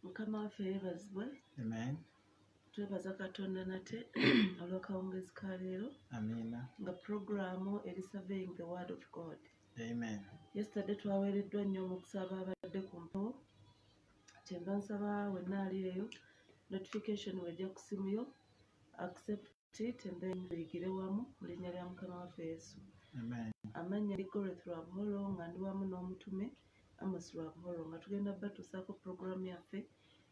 Mukama waffe yeebazibwe. Amen. Twebaza Katonda nate olw'akawungezi ka leero. Amina. Nga programu eri Surveying the Word of God. Amen. Yesterday twaweereddwa nnyo omukisa ababadde ku mpewo. Kyenva nsaba wenna ali eyo notification wejja ku simu yo accept it and then tuyigire wamu mu linnya lya Mukama waffe Yesu. Amen. Amannya Ligoreth Lwabuholo nga ndi wamu n'omutume Amos Lwabuholo nga tugenda batuusaako programu yaffe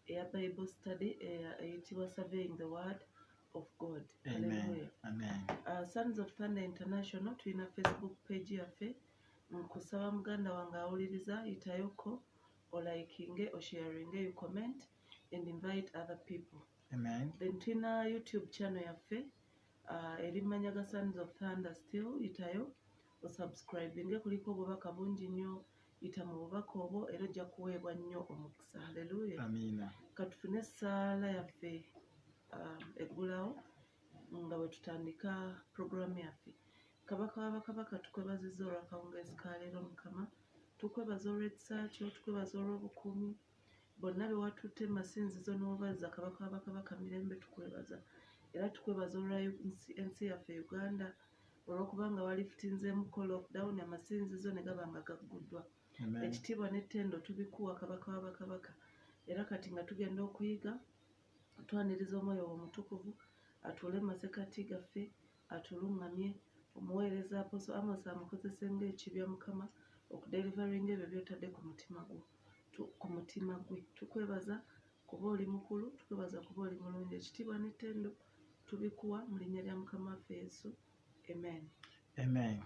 eya Bible study eyitibwa Surveying the Word of God. Amen. Amen. Sons of Thunder International tulina Facebook page yaffe. Nkusaba muganda wange awuliriza yitayoko olikinge osharinge you comment and invite other people. Amen. Then tulina YouTube channel yaffe eri manyaga Sons of Thunder still yitayo osubscribinge kuliko obubaka bungi nnyo yita mu bubaka obwo era ojja kuweebwa nnyo omukisa. Haleluya. Amina. Katufune essaala yaffe eggulawo nga bwe tutandika programu yaffe. Kabaka w'abakabaka tukwebazizza olw'akawungezi ka leero Mukama. Tukwebaza olw'ekisa kyo, tukwebaza olw'obukuumi. Bonna be watutte mu masinzizo n'obazza kabaka w'abakabaka mirembe tukwebaza. Era tukwebaza olwa ensi yaffe Uganda olw'okubanga walifutinzeemuko lockdown amasinzizo ne gaba nga gagguddwa. Ekitiibwa n'ettendo tubikuwa kabaka w'abakabaka. Era kati nga tugenda okuyiga twaniriza omwoyo omutukuvu atuule mu masekati gaffe atulungamye. Omuweereza Apostle Amos amukozese ng'ekibya Mukama okudelivaringa ebyo by'otadde ku mutima gwe. Tukwebaza kuba oli mukulu, tukwebaza kuba oli mulungi. Ekitiibwa n'ettendo tubikuwa mu linnya lya Mukama waffe Yesu. Amen. Amen.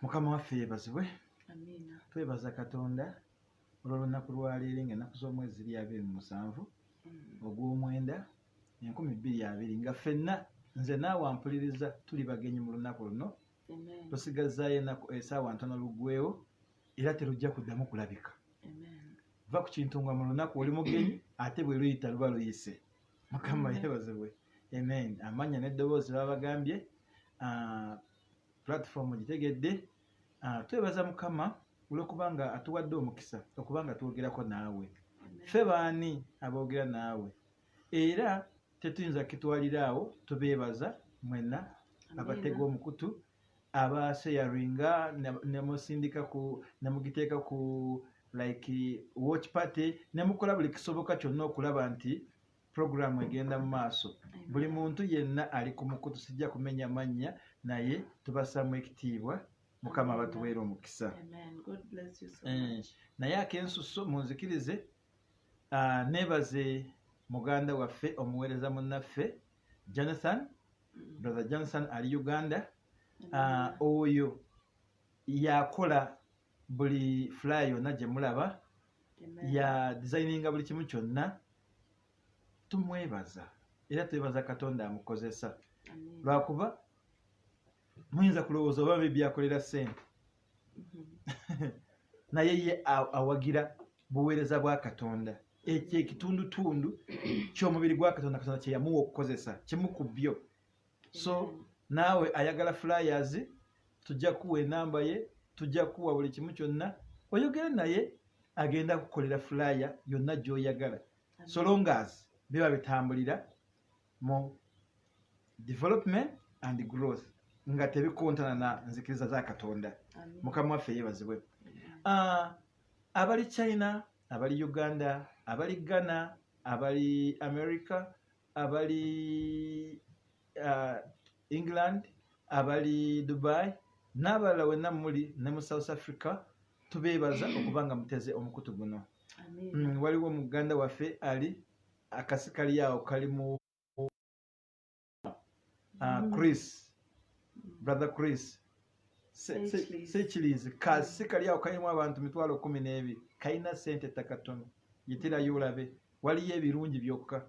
Mukama waffe yeebazibwe. Amina. Twebaza Katonda olw'olunaku lwa leero ng'ennaku z'omwezi 27 Ogw'omwenda 2020 nga ffenna nze naawe ampuliriza tuli bagenyi mu lunaku luno. Amen. Tusigazaayo essaawa ntono lugwewo era terujja kuddamu kulabika. Amen. Va ku kintu nga mu lunaku oli mugenyi ate bwe luyita luba luyise. Mukama yeebazibwe. Amen. Amannya n'eddoboozi baba bagambye platform gitegedde. Twebaza Mukama olw'okubanga atuwadde omukisa okubanga twogerako naawe. Ffe baani aboogera naawe era tetuyinza kitwalira awo. Tubeebaza mwenna abatega omukutu abasharinga nemusindika nemugiteeka ku like watch party nemukola buli kisoboka kyonna okulaba nti programu egenda mu maaso. Buli muntu yenna ali ku mukutu sijja kumenya mannya naye tubassamu ekitiibwa. Mukama batuweera omukisa. Naye akensuso munzikirize neebaze muganda waffe omuweereza munnaffe Jonathan, brother Jonathan ali Uganda. Oyo yakola buli fly yonna gye mulaba ya designinga buli kimu kyonna. Tumwebaza era twebaza Katonda amukozesa lwakuba muyinza kulowooza oba byakolera ssente naye ye awagira buweereza bwa Katonda. Ekyo ekitundutundu ky'omubiri gwa Katonda Katonda kye yamuwa okukozesa kimu ku byo. So naawe ayagala flyers tujja kuwa enamba ye, tujja kuwa buli kimu kyonna oyogere naye agenda kukolera flyer yonna gy'oyagala so long as biba bitambulira mu development and growth nga tebikontana na nzikiriza za Katonda. Mukama waffe yeebazibwe. Abali China, abali Uganda, abali Ghana, abali America, abali England, abali Dubai n'abalala wenna muli ne mu South Africa tubeebaza okubanga muteze omukutu guno. Waliwo omuganda waffe ali akasi kali awo kali mu Chris, brother Chris Sechilize kasi kali awo kalimu abantu 12,000 kalina sente takatono yitirayo olabe waliyo ebirungi byokka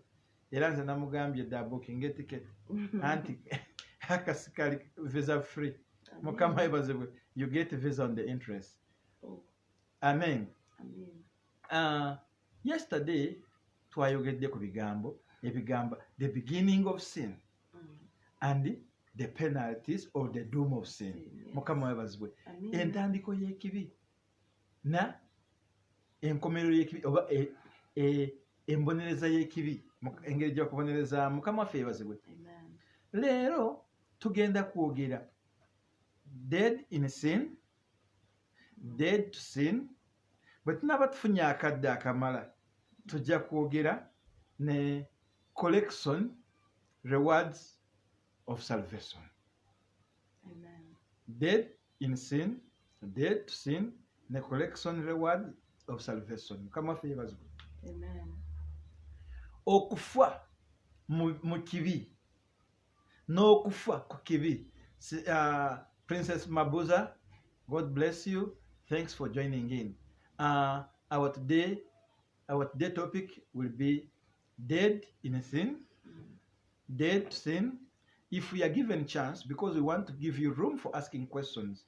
era nze namugambye booking ticket anti akasi kali visa free. Mukama yeebazibwe. You get visa on the interest. Amen. Yesterday twayogedde ku bigambo the beginning of sin and the penalties or the doom of sin. Mukama yeebazibwe. Entandiko y'ekibi na enkomerero y'ekibi oba embonereza y'ekibi engeri gy'okubonereza mukama waffe yeebazibwe. Amen. Leero tugenda kwogera dead in sin, dead to sin. Bwe tunaaba tufunye akadde akamala tujja kwogera ne collection rewards of salvation. Amen. Dead in sin, dead to sin, ne collection reward of salvation. Mukama waffe yeebazibwe. Amen. Okufa mu kibi n'okufa ku kibi. Princess Mabuza, God bless you. Thanks for joining in. Our today topic will be dead in sin, dead to sin. If we are given chance, because we want to give you room for asking questions,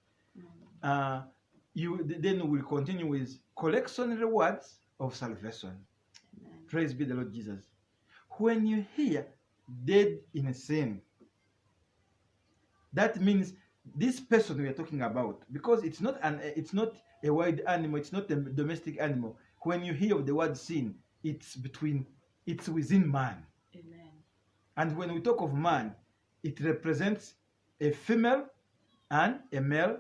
then we will continue with collection rewards of salvation. Amen. Praise be the Lord Jesus. When you hear dead in sin, that means this person we are talking about, because it's not a wild animal, it's not a domestic animal. When you hear of the word sin, it's within man. Amen. And when we talk of man, it represents a female and a male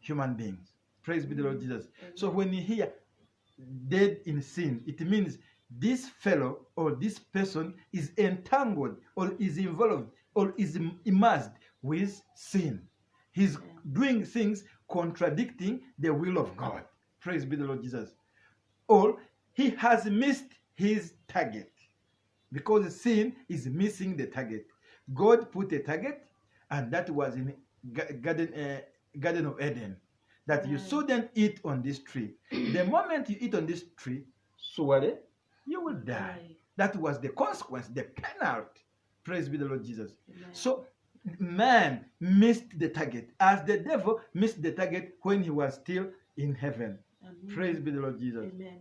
human beings. Praise be the Lord Jesus. Amen. So when you hear dead in sin, it means this fellow or this person is entangled or is involved or is immersed with sin. He's doing things contradicting the will of God. Praise be the Lord Jesus. Or he has missed his target, because sin is missing the target. God put a target, and that was in Garden of Eden, that you shouldn't eat on this tree. The moment you eat on this tree, surely you will die. That was the consequence, the penalty. Praise be the Lord Jesus. Amen. So man missed the target, as the devil missed the target when he was still in heaven. Amen. Praise be the Lord Jesus. Amen.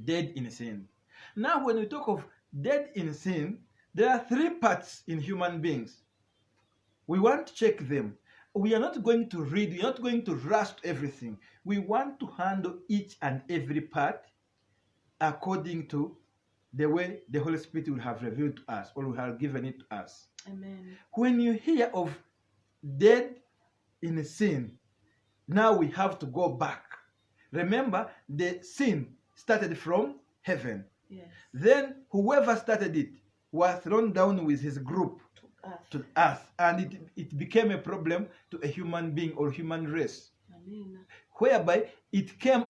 Dead in sin. Now, when we talk of dead in sin, there are three parts in human beings. We want to check them. We are not going to read, we are not going to rush to everything. We want to handle each and every part according to the way the Holy Spirit will have revealed to us, or will have given it to us. Amen. When you hear of dead in sin, now we have to go back. Remember, the sin started from heaven. Yes. Then whoever started it was thrown down with his group to earth, and it became a problem to a human being or human race. Amen. Whereby it came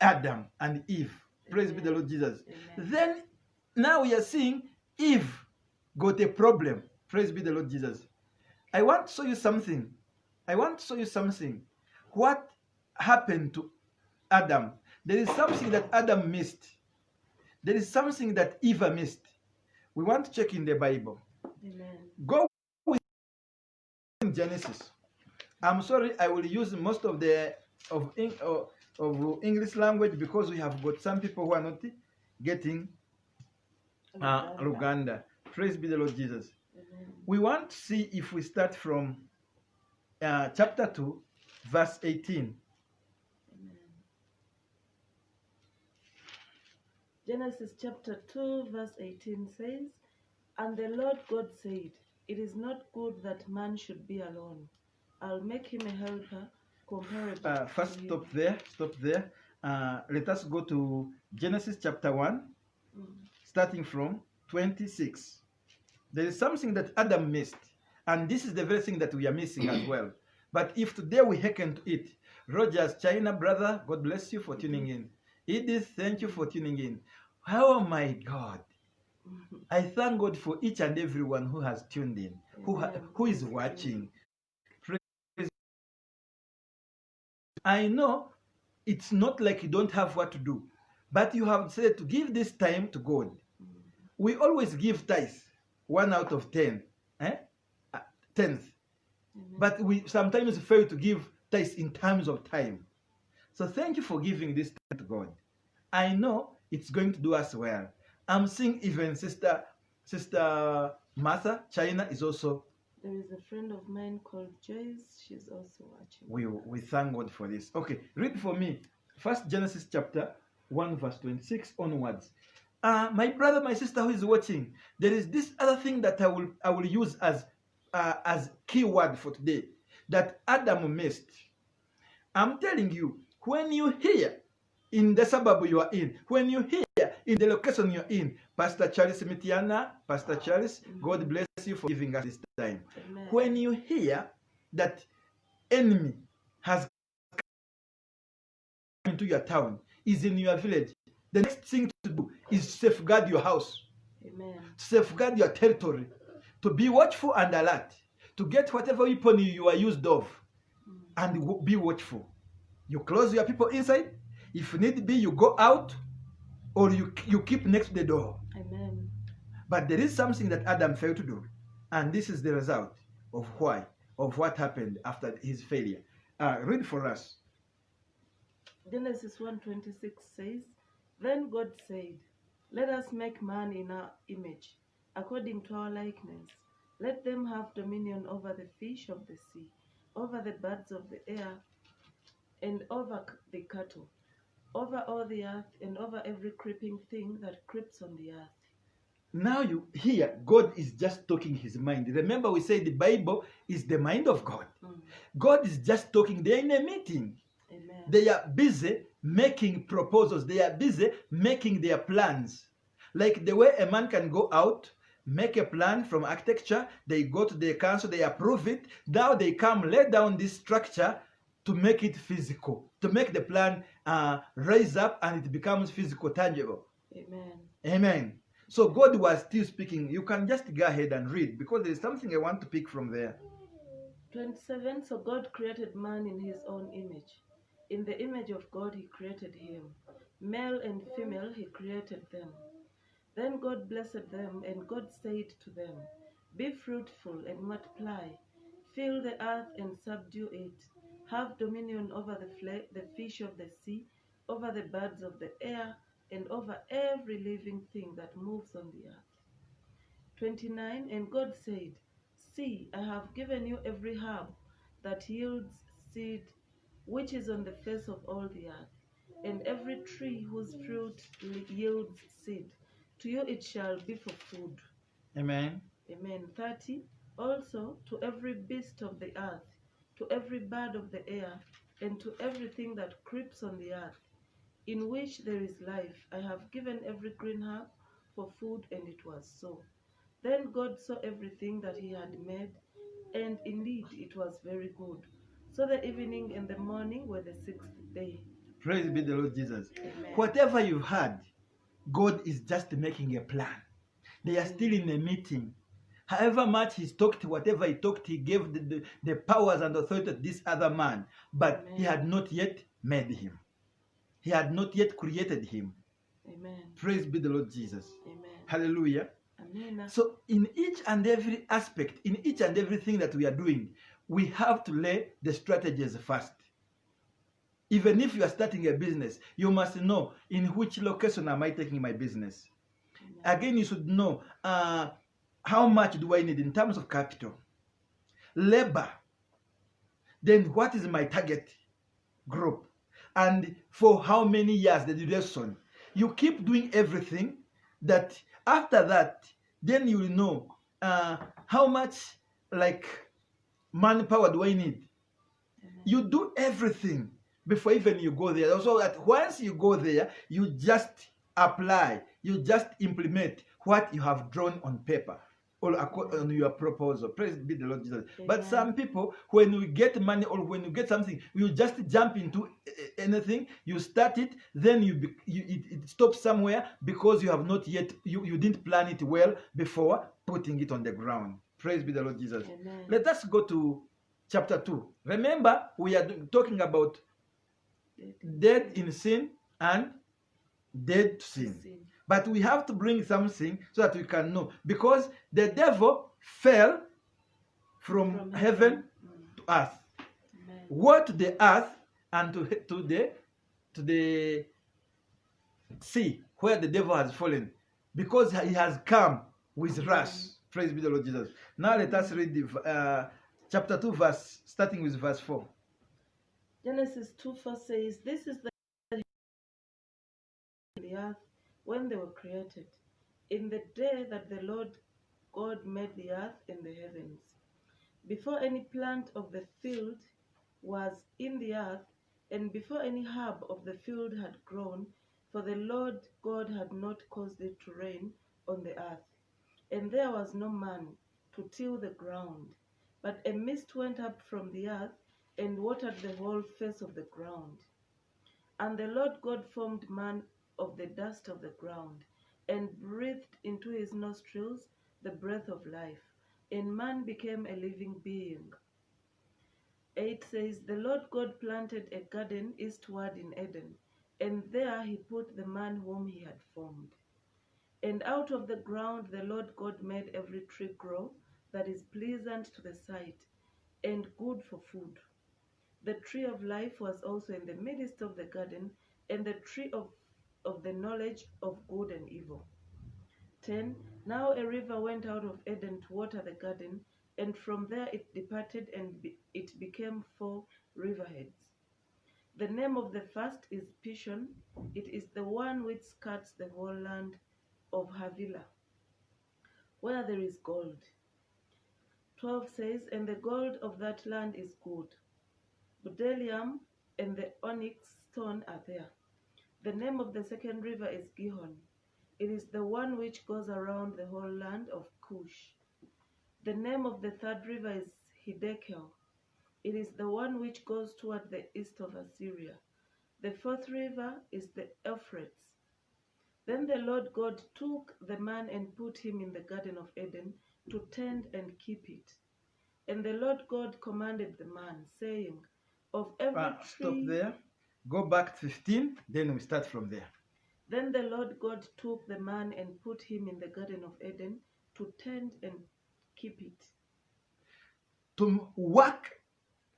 Adam and Eve. Praise be the Lord Jesus. Amen. Then now we are seeing Eve got a problem. Praise be the Lord Jesus. I want to show you something. What happened to Adam? There is something that Adam missed. There is something that Eve missed. We want to check in the Bible. Amen. Go with Genesis. I'm sorry, I will use most of English language, because we have got some people who are not getting Luganda. Praise be the Lord Jesus. Amen. We want to see if we start from chapter 2, verse 18. Amen. Genesis chapter 2, verse 18 says, "And the Lord God said, It is not good that man should be alone. I'll make him a helper comparable First, to him." stop there. Let us go to Genesis chapter 1, starting from 26. There is something that Adam missed, and this is the very thing that we are missing as well. But if today we hearken to it, Rogers, China, brother, God bless you for tuning in. Edith, thank you for tuning in. Oh my God. I thank God for each and everyone who has tuned in, who is watching. I know it's not like you don't have what to do, but you have said to give this time to God. We always give tithes, 1 out of 10, 10th. But we sometimes fail to give tithes in terms of time. So thank you for giving this time to God. I know it's going to do us well. I'm seeing even Sister Martha, China, is also. There is a friend of mine called Joyce. She's also watching. We thank God for this. Okay, read for me First Genesis chapter 1 verse 26 onwards. My brother, my sister who is watching, there is this other thing that I will use as keyword for today that Adam missed. I'm telling you, when you hear in the suburb you are in, when you hear in the location you're in, Pastor Charles Mitiana, Pastor Charles, God bless you for giving us this time. Amen. When you hear that enemy has come into your town, is in your village, the next thing to do is safeguard your house. Amen. Safeguard your territory, to be watchful and alert, to get whatever weapon you are used of, and be watchful. You close your people inside. If need be, you go out, or you keep next to the door. Amen. But there is something that Adam failed to do, and this is the result of what happened after his failure. Read for us. Genesis 1:26 says, Then God said, Let us make man in our image, according to our likeness. Let them have dominion over the fish of the sea, over the birds of the air, and over the cattle, over all the earth, and over every creeping thing that creeps on the earth. Now you hear God is just talking his mind. Remember, we say the Bible is the mind of God. God is just talking. They're in a meeting. Amen. They are busy making proposals. They are busy making their plans. Like the way a man can go out, make a plan from architecture, they go to the council, they approve it. Now they come lay down this structure to make it physical, to make the plan rise up and it becomes physical, tangible. Amen. Amen. So God was still speaking. You can just go ahead and read, because there is something I want to pick from there. 27. So God created man in his own image. In the image of God he created him. Male and female he created them. Then God blessed them, and God said to them, Be fruitful and multiply. Fill the earth and subdue it. Have dominion over the fish of the sea, over the birds of the air, and over every living thing that moves on the earth. 29. And God said, See, I have given you every herb that yields seed, which is on the face of all the earth, and every tree whose fruit yields seed. To you it shall be for food. Amen. Amen. 30. Also to every beast of the earth, to every bird of the air, and to everything that creeps on the earth, in which there is life, I have given every green herb for food, and it was so. Then God saw everything that he had made, and indeed it was very good. So the evening and the morning were the sixth day. Praise be the Lord Jesus. Amen. Whatever you've had, God is just making a plan. They are still in a meeting. However much he's talked, whatever he talked, he gave the powers and authority to this other man. But Amen. He had not yet made him. He had not yet created him. Amen. Praise be the Lord Jesus. Amen. Hallelujah. Amen. So in each and every aspect, in each and everything that we are doing, we have to lay the strategies first. Even if you are starting a business, you must know in which location am I taking my business. Amen. Again, you should know how much do I need in terms of capital, labor, then what is my target group, and for how many years the duration. You keep doing everything that after that, then you will know how much like manpower do I need. Amen. You do everything before even you go there. Also, that once you go there, you just apply, you just implement what you have drawn on paper or on your proposal. Praise be the Lord Jesus. Amen. But some people, when we get money or when you get something, you just jump into anything. You start it, then it stops somewhere because you have not yet, you didn't plan it well before putting it on the ground. Praise be the Lord Jesus. Amen. Let us go to chapter 2. Remember, we are talking about dead in sin and dead to sin. But we have to bring something so that we can know. Because the devil fell from heaven to earth. Amen. Woe to the earth and to the sea where the devil has fallen. Because he has come with wrath. Praise be the Lord Jesus. Now let us read the, chapter 2, starting with verse 4. Genesis 2:4 says, This is the when they were created, in the day that the Lord God made the earth and the heavens. Before any plant of the field was in the earth, and before any herb of the field had grown, for the Lord God had not caused it to rain on the earth, and there was no man to till the ground. But a mist went up from the earth and watered the whole face of the ground. And the Lord God formed man of the dust of the ground, and breathed into his nostrils the breath of life, and man became a living being. 8 says, the Lord God planted a garden eastward in Eden, and there he put the man whom he had formed. And out of the ground the Lord God made every tree grow that is pleasant to the sight, and good for food. The tree of life was also in the midst of the garden, and the tree of the knowledge of good and evil. 10. Now a river went out of Eden to water the garden, and from there it departed, and it became 4 riverheads. The name of the first is Pishon. It is the one which skirts the whole land of Havilah, where there is gold. 12 says, and the gold of that land is good. Bdellium and the onyx stone are there. The name of the second river is Gihon. It is the one which goes around the whole land of Cush. The name of the third river is Hiddekel. It is the one which goes toward the east of Assyria. The fourth river is the Euphrates. Then the Lord God took the man and put him in the Garden of Eden to tend and keep it. And the Lord God commanded the man, saying, of every tree... Stop there. Go back 15, then we start from there. Then the Lord God took the man and put him in the Garden of Eden to tend and keep it. To work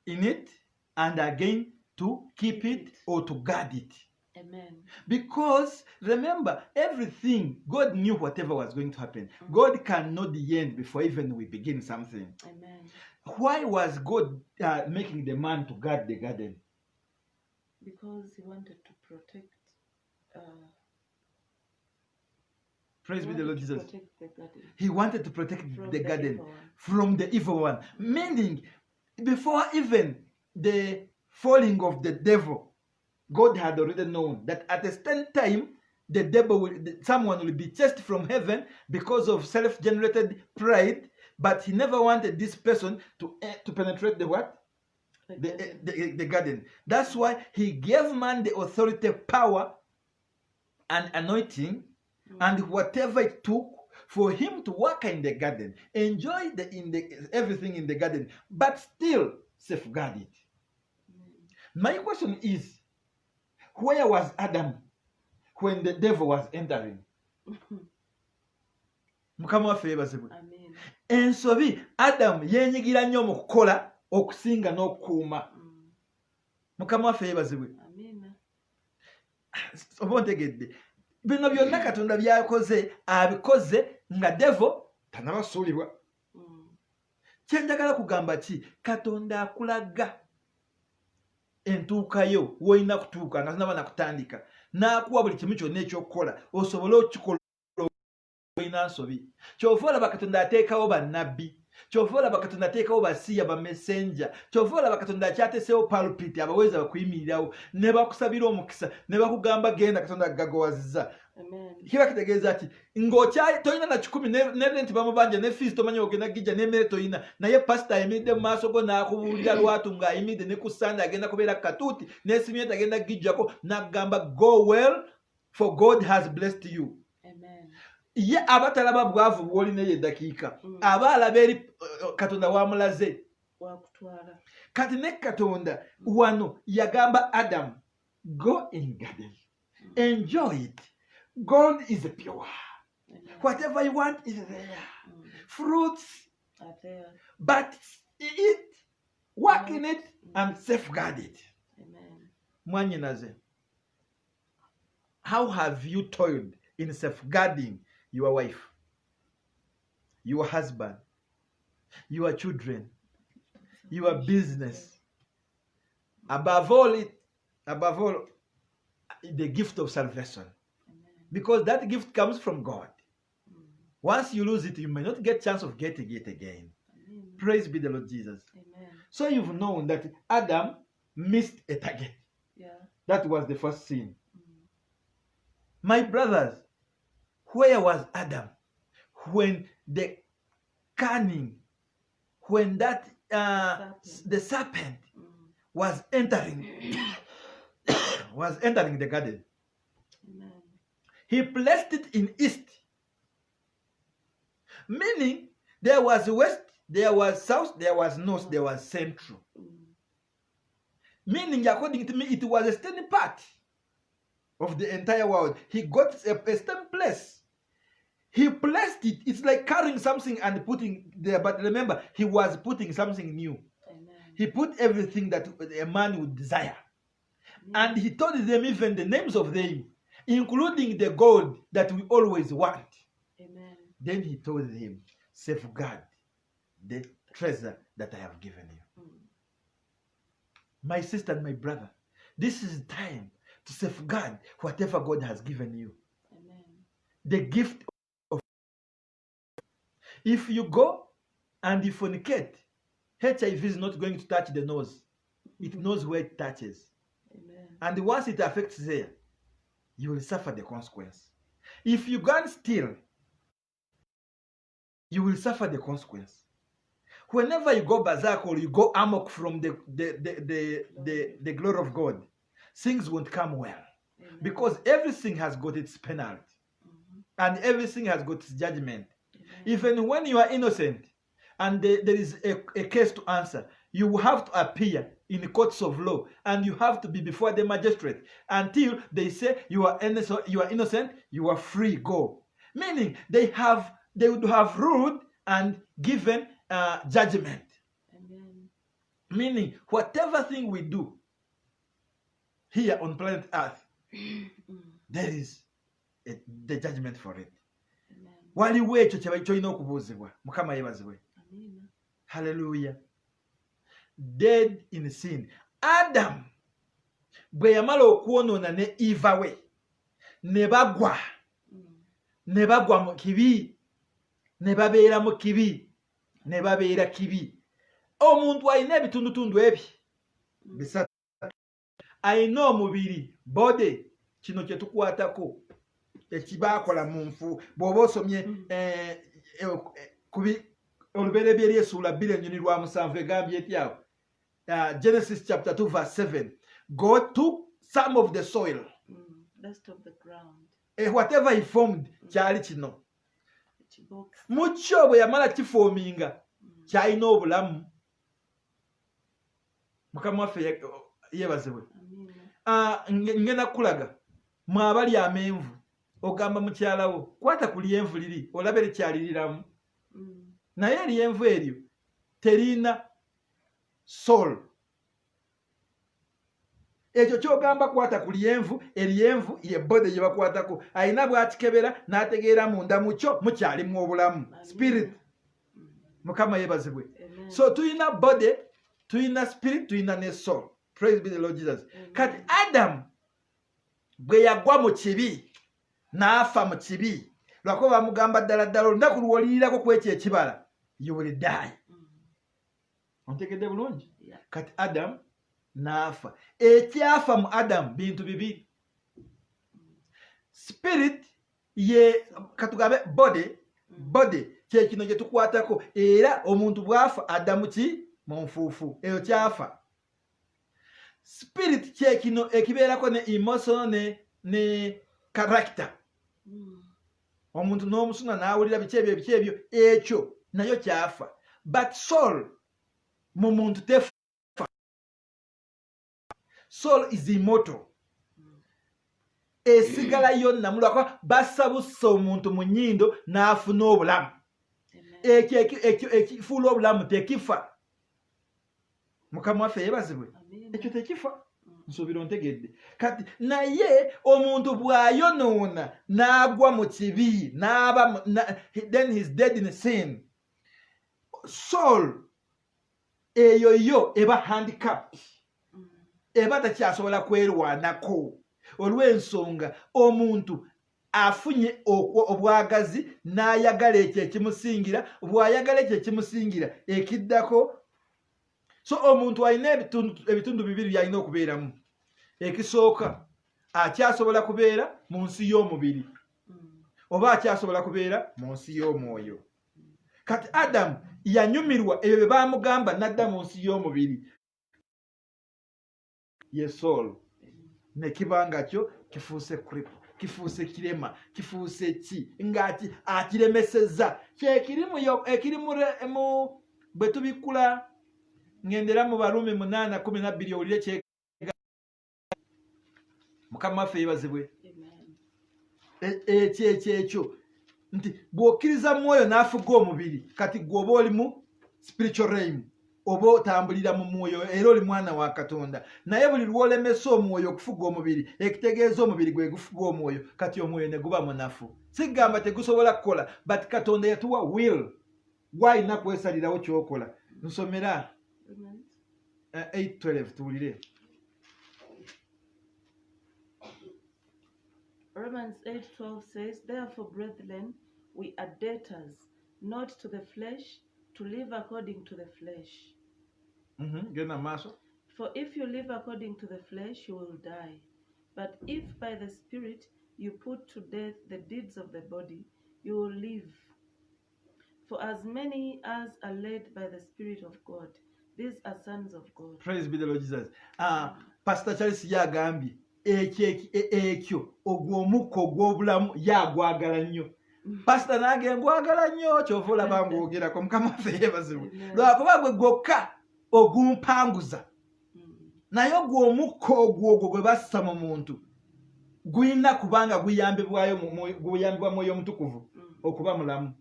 in it, and again to keep it or to guard it. Amen. Because remember, everything, God knew whatever was going to happen. God can know the end before even we begin something. Amen. Why was God making the man to guard the garden? Because he wanted to protect. Praise be the Lord Jesus. Protect the garden. He wanted to protect the garden evil from the evil one. Meaning, before even the falling of the devil, God had already known that at a certain time, the devil someone will be chased from heaven because of self-generated pride, but he never wanted this person to penetrate the what? The garden. That's why he gave man the authority, power, and anointing, and whatever it took for him to work in the garden, enjoy everything in the garden, but still safeguard it. My question is, where was Adam when the devil was entering? Mukama waffe yeebazibwe. Ensobi Adam yeenyigira nnyo mu kukola okusinga n'okukuuma. Mukama waffe yeebazibwe. Oba ontegedde. Bino byonna Katonda byakoze, abikoze nga devil tannabasuulibwa. Kyenjagala kugamba ki? Katonda akulaga entuukayo w'olina kutuuka nga tonaba nakutandika, n'akuwa buli kimu kyonna ekyokukola osobole okikola olina nsobi. Kyova olaba Katonda ateekawo bannabbi, kyova olaba Katonda ateekawo basiya ba messenger, kyova olaba Katonda akyateesewo pulpit abaweza bakuyimirirawo ne bakusabira omukisa ne bakugamba genda Katonda agagowazizza. Kiba kitegeeza ki? Ng'okyayi tolina na 10 ne rent bamubanja ne fees tomanyi ogenda gijja n'emmere tolina, naye pastor ayimiridde mu maaso go n'akubuulira lwatu ng'ayimiridde ne ku Sunday agenda kubeera katuuti n'esimu ye tagenda gijjako n'agamba go well for God has blessed you. Ye abatalaba bwavu bw'olina eyo eddakiika aba alaba eri Katonda wamulaze. Kati ne Katonda wano yagamba Adam, go in garden, enjoy it. Gold is pure. Whatever you want is there. Fruits are there. But eat, work in it, and safeguard it. Mwanyinaze, how have you toiled in safeguarding your wife, your husband, your children, your business? Above all, the gift of salvation. because that gift comes from God. Once you lose it, you may not get chance of getting it again. Amen. Praise be the Lord Jesus. Amen. So you've known that Adam missed a target. Yeah. That was the first sin. My brothers, where was Adam when the cunning, when that the serpent was entering the garden? Amen. He placed it in east, meaning there was west, there was south, there was north, there was central. Meaning, according to me, it was a standing part of the entire world. He got a standing place. He placed it. It's like carrying something and putting there. But remember, he was putting something new. Amen. He put everything that a man would desire. And he told them even the names of them, including the gold that we always want. Amen. Then he told him, safeguard the treasure that I have given you. My sister and my brother, this is time to safeguard whatever God has given you. Amen. The gift of. If you go and you fornicate, HIV is not going to touch the nose. It knows where it touches. Amen. And once it affects there, you will suffer the consequence. If you go and steal, you will suffer the consequence. Whenever you go berserk or you go amok from the glory of God, things won't come well. Amen. Because everything has got its penalty. And everything has got its judgment. Amen. Even when you are innocent and there is a case to answer, you have to appear in the courts of law and you have to be before the magistrate until they say you are innocent, you are free, go. Meaning they would have ruled and given judgment. Amen. Meaning whatever thing we do here on planet Earth, there is the judgment for it. Waliwo ekyo kyolina okubuuzibwa. Mukama yeebazibwe. Hallelujah. Dead in sin. Adam bwe yamala okwonoona ne Eva we ne bagwa mu kibi, ne babeera mu kibi, ne babeera kibi. Omuntu alina ebitundutundu ebyo bisatu. Alina omubiri, body, kino kye tukwatako ekibaakola mu nfu. Bw'oba osomye olubereberye essuula 2:7 egambye etyawo. Genesis chapter 2 verse 7. God took some of the soil. Dust of the ground. Whatever he formed, kyali kino. Mu kyo bwe yamala kifoominga, kyalina obulamu. Mukama waffe yeebazibwe. Ngenda kulaga mwe abali amenvu, ogamba mukyala wo, kwata ku lyenvu liri, olabe likyaliriramu. Naye eryenvu eryo terina soul. Ekyo kyogamba kwata ku lyenvu, eryenvu ye bode gye bakwatako. Alina bw'akikebera n'ategeera munda mukyo mukyalimu obulamu. Spirit. Mukama yeebazibwe. So tuyina bode, tuyina spirit, tuyina ne soul. Praise be the Lord Jesus. Kati Adam bwe yagwa mu kibi n'afa mu kibi, lwako bamugamba ddala ddala olunaku lw'olirirako ku ekyo ekibala, you will die. Ontegedde bulungi? Kati Adam n'afa. Ekyafa mu Adam bintu bibiri. Spirit ye katugambe body kye kino gye tukwatako, era omuntu bw'afa Adamu ki mu nfuufu, eyo kyafa. Spirit kye kino ekibeerako ne emotion ne character. Omuntu n'omusuna n'awulira biki ebyo ekyo nayo kyafa. But soul mu muntu tefa. Soul is immortal. Esigala yonna mulwako basabusa omuntu mu nnyindo n'afuna obulamu. Ekyo ekifuula obulamu tekifa. Mukama waffe yeebazibwe. Ekyo tekifa. Nsuubira ontegedde. Kati naye omuntu bw'ayonoona n'agwa mu kibi, then he's dead in sin. Soul eyo yo eba handicapped. Eba takyasobola kwerwanako olw'ensonga omuntu afunye obwagazi n'ayagala ekyo ekimusingira, bw'ayagala ekyo ekimusingira ekiddako. So omuntu alina ebitundu bibiri byalina okubeeramu. Ekisooka akyasobola kubeera mu nsi y'omubiri oba akyasobola kubeera mu nsi y'omwoyo. Kati Adamu yanyumirwa ebyo bye baamugamba n'adda mu nsi y'omubiri ye soul, ne kibanga kyo kifuuse kripo, kifuuse kirema, kifuuse ki ng'ati akiremesezza. Ekiri mu bwe tubikula ngendera mu Baruumi 8:12 owulire kye Mukama waffe yeebazibwe. Ekyo nti bw'okkiriza mwoyo n'afuga omubiri, kati gwe oba oli mu spiritual realm, oba otambulira mu mwoyo era oli mwana wa Katonda. Naye buli lw'olemesa omwoyo okufuga omubiri, ekitegeeza omubiri gwe gufuga omwoyo, kati omwoyo ne guba munafu. Sigamba tegusobola kukola, but Katonda yatuwa will. Wayina kwesalirawo ky'okola. Nsomera 8:12 tuwulire. Romans 8:12 says, "Therefore, brethren, we are debtors, not to the flesh, to live according to the flesh. Genda maaso. For if you live according to the flesh, you will die. But if by the Spirit you put to death the deeds of the body, you will live. For as many as are led by the Spirit of God, these are sons of God." Praise be the Lord Jesus. Pastor Charles yagambye ekyo ogw'omukka ogw'obulamu yagwagala nnyo. Pastor nange ngwagala nnyo, kyova olaba ng'ogerako. Mukama waffe yeebazibwe. Lwakuba gwe gwokka ogumpanguza, naye ogw'omukka ogwo gwe bassa mu muntu gulina kubanga guyambibwa Mwoyo Mutukuvu okuba mulamu.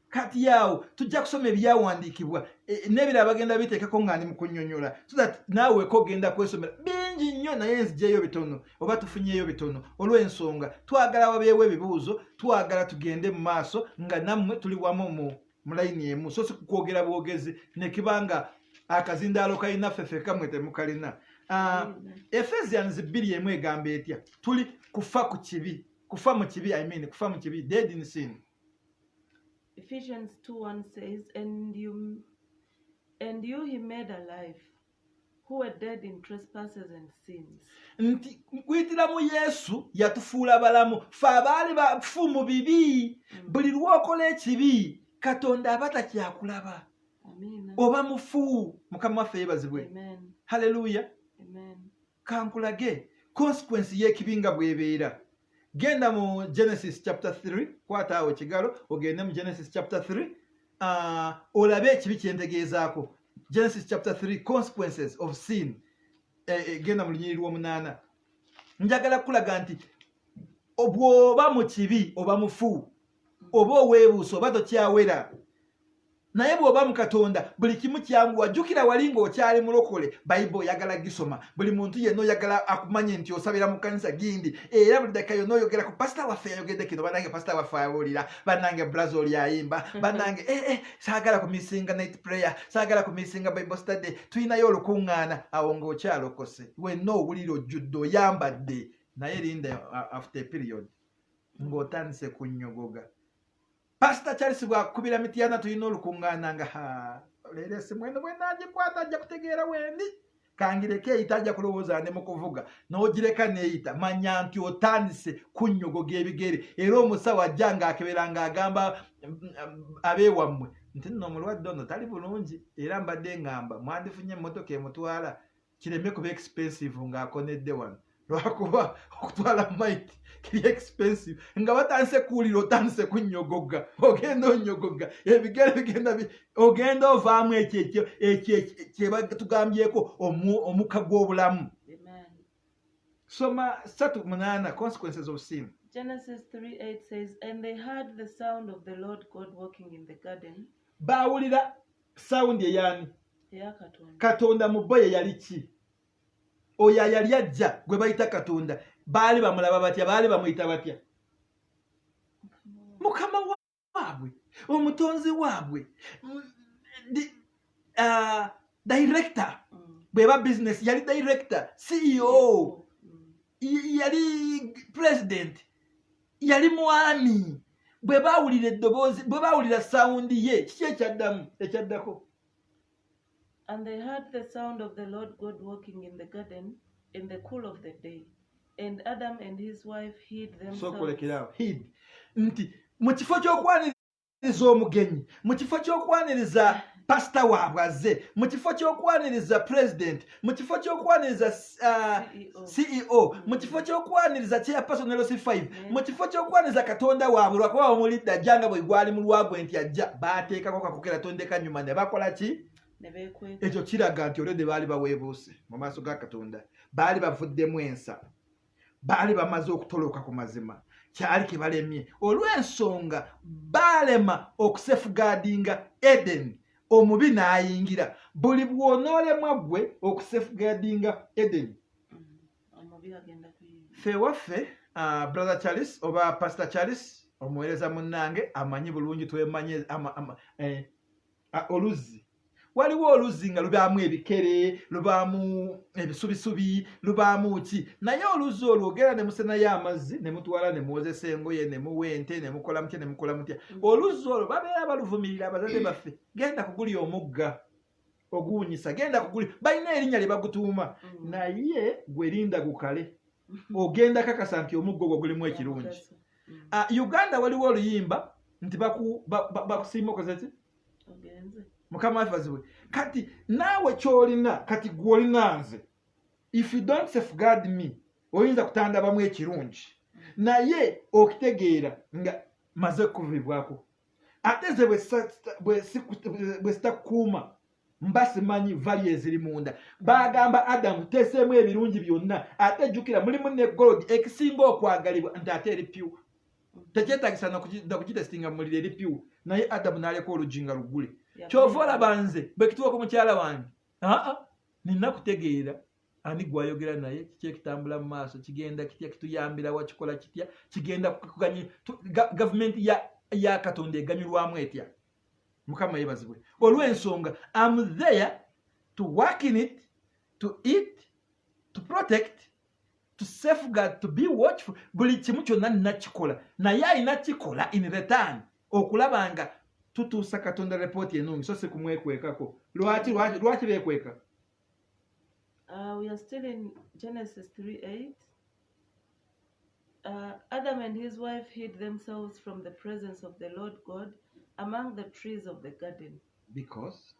Kati yawo tujja kusoma ebyawandiikibwa n'ebirala bagenda biteekako nga ndi mu kunnyonnyola, so that naawe ogenda kwesomera bingi nnyo, naye nziggyeyo bitono oba tufunyeyo bitono. Olw'ensonga twagala wabeewo ebibuuzo, twagala tugende mu maaso nga nammwe tuli wamu mu layini emu, so si kukwogera bwogezi ne kibanga akazindaalo kalina ffeffe kamwe temukalina. Ephesians 2:1 egamba etya? Tuli kufa mu kibi, kufa mu kibi, dead in sin. Ephesians 2:1 says, and you he made alive, who were dead in trespasses and sins. Nti kuyitira mu Yesu yatufuula balamu, ffe abaali bafu mu bibi. Buli lw'okola ekibi Katonda aba takyakulaba. Oba mufu. Mukama waffe yeebazibwe. Haleluya. Kankulage consequence y'ekibi nga bw'ebeera. Genda mu Genesis chapter 3, kwata awo ekigalo ogende mu Genesis chapter 3, olabe ekibi kyentegeezaako. Genesis chapter 3, consequences of sin. Genda mu lunyiriri lw'omunaana. Njagala kulaga nti obwoba mu kibi oba mufu, oba oweebuusa oba tokyawera, naye bw'oba mu Katonda buli kimu kyanguwa. Jjukira wali ng'okyali mulokole, Bayibuli oyagala gisoma. Buli muntu yenna oyagala akumanye nti osabira mu kkanisa gindi, era buli ddakika yonna oyogera ku pasita waffe yayogedde kino, bannange pasita waffe awulira, bannange braza oli ayimba, bannange saagala kumisinga night prayer, saagala kumisinga Bible study, tuyinayo olukuŋŋaana. Awo ng'okyalokose wenna owulira ojjudde oyambadde, naye linda after a period ng'otandise kunnyogoga. Pastor Charles bw'akubira Mityana tulina olukuŋŋaana nga leero essimu eno bwe naagikwata ajja kutegeera wendi, kangireko eyita ajja kulowooza ndi mu kuvuga, n'ogireka n'eyita, manya nti otandise kunnyogoga ebigere. Era omusawo ajja ng'akebera ng'agamba abeewammwe nti nno omulwadde ono tali bulungi, era mbadde ngamba mwandifunye emmotoka emutwala, kireme kuba expensive ng'akonedde wano. Lwakuba okutwala maiti kiri expensive, nga batandise kuwulira otandise kunnyogoga, ogenda onnyogoga, ebigere bigenda ogenda ovaamu ekyo kye tugambyeko omukka gw'obulamu. Soma 3:8, consequences of sin. Genesis 3:8 says, and they heard the sound of the Lord God walking in the garden. Baawulira sound eyani? Katonda mu bo ye yali ki? Oyo yali ajja gwe bayita Katonda. Baali bamulaba batya? Baali bamuyita batya? Mukama waabwe, omutonzi waabwe, director. Bweba business yali director, CEO, yali president. yali mwami bwe baawulira eddoboozi bwe baawulira sawundi ye kiki ekyaddako And they heard the sound of the Lord God walking in the garden in the cool of the day. And Adam and his wife hid themselves. Hid. Nti mu kifo ky'okwaniriza omugenyi, mu kifo ky'okwaniriza pastor waabwe azze, mu kifo ky'okwaniriza president, mu kifo ky'okwaniriza CEO, mu kifo ky'okwaniriza chairperson LC5, mu kifo ky'okwaniriza katonda waabwe lwakuba bamulidde ajjanga bwe gwali mu lwagwe nti ajja baateekako kakukera tondeka nyuma ne bakola ki? Ekyo kiraga nti olwedde baali baweebuuse mu maaso ga Katonda, baali bavuddemu ensa, baali bamaze okutoloka ku mazima, kyali kibalemye olw'ensonga baalema okusefugardinga Eden, omubi n'ayingira. Buli bw'onoolemwa ggwe okusefugardinga Eden, ffe waffe brother Charles oba pastor Charles omuweereza munnange amanyi bulungi twemanye oluzzi. Waliwo oluzzi nga lubaamu ebikere, lubaamu ebisubisubi, lubaamu ki, naye oluzzi olwo ogera ne musenayo amazzi ne mutwala ne muwozesa engoye ne muwa ente ne mukola mutya ne mukola mutya. Oluzzi olwo babeera baluvumirira abazadde baffe, genda kugulya omugga oguwunyisa, genda kugulya, balina erinnya lye bagutuuma, naye gwe linda gukale ogenda kakasa nti omugga ogwo gulimu ekirungi. Uganda waliwo oluyimba nti bakusiima okoze ki? Mukama afazibwe. Kati naawe kyolina kati gwolina nze, if you don't safeguard me oyinza kutandabamu ekirungi naye okitegeera nga maze kuvibwako. Ate ze bwe sitakuuma mba simanyi vali eziri munda. Bagamba Adamu teseemu ebirungi byonna, ate jjukira mulimu ne gold ekisinga okwagalibwa nti ate eri pure. Tekyetagisa nakugitesitinga mu muliro eri pure, naye Adamu n'aleka olujinga lugule. Kyova olaba nze bwe kituuka ku mukyala wange nina kutegeera ani gwayogera naye, kiki ekitambula mu maaso, kigenda kitya, kituyambira wa, kikola kitya, kigenda kuganya gavumenti ya Katonda eganyulwamu etya. Mukama yeebazibwe. Olw'ensonga I'm there to work in it, to eat, to protect, to safeguard, to be watchful. Buli kimu kyonna nakikola, naye alina kikola in return okulaba nga tutuusa Katonda report ennungi, so si kumwekwekako. Lwaki beekweka? We are still in Genesis 3:8. Adam and his wife hid themselves from the presence of the Lord God among the trees of the garden. Because?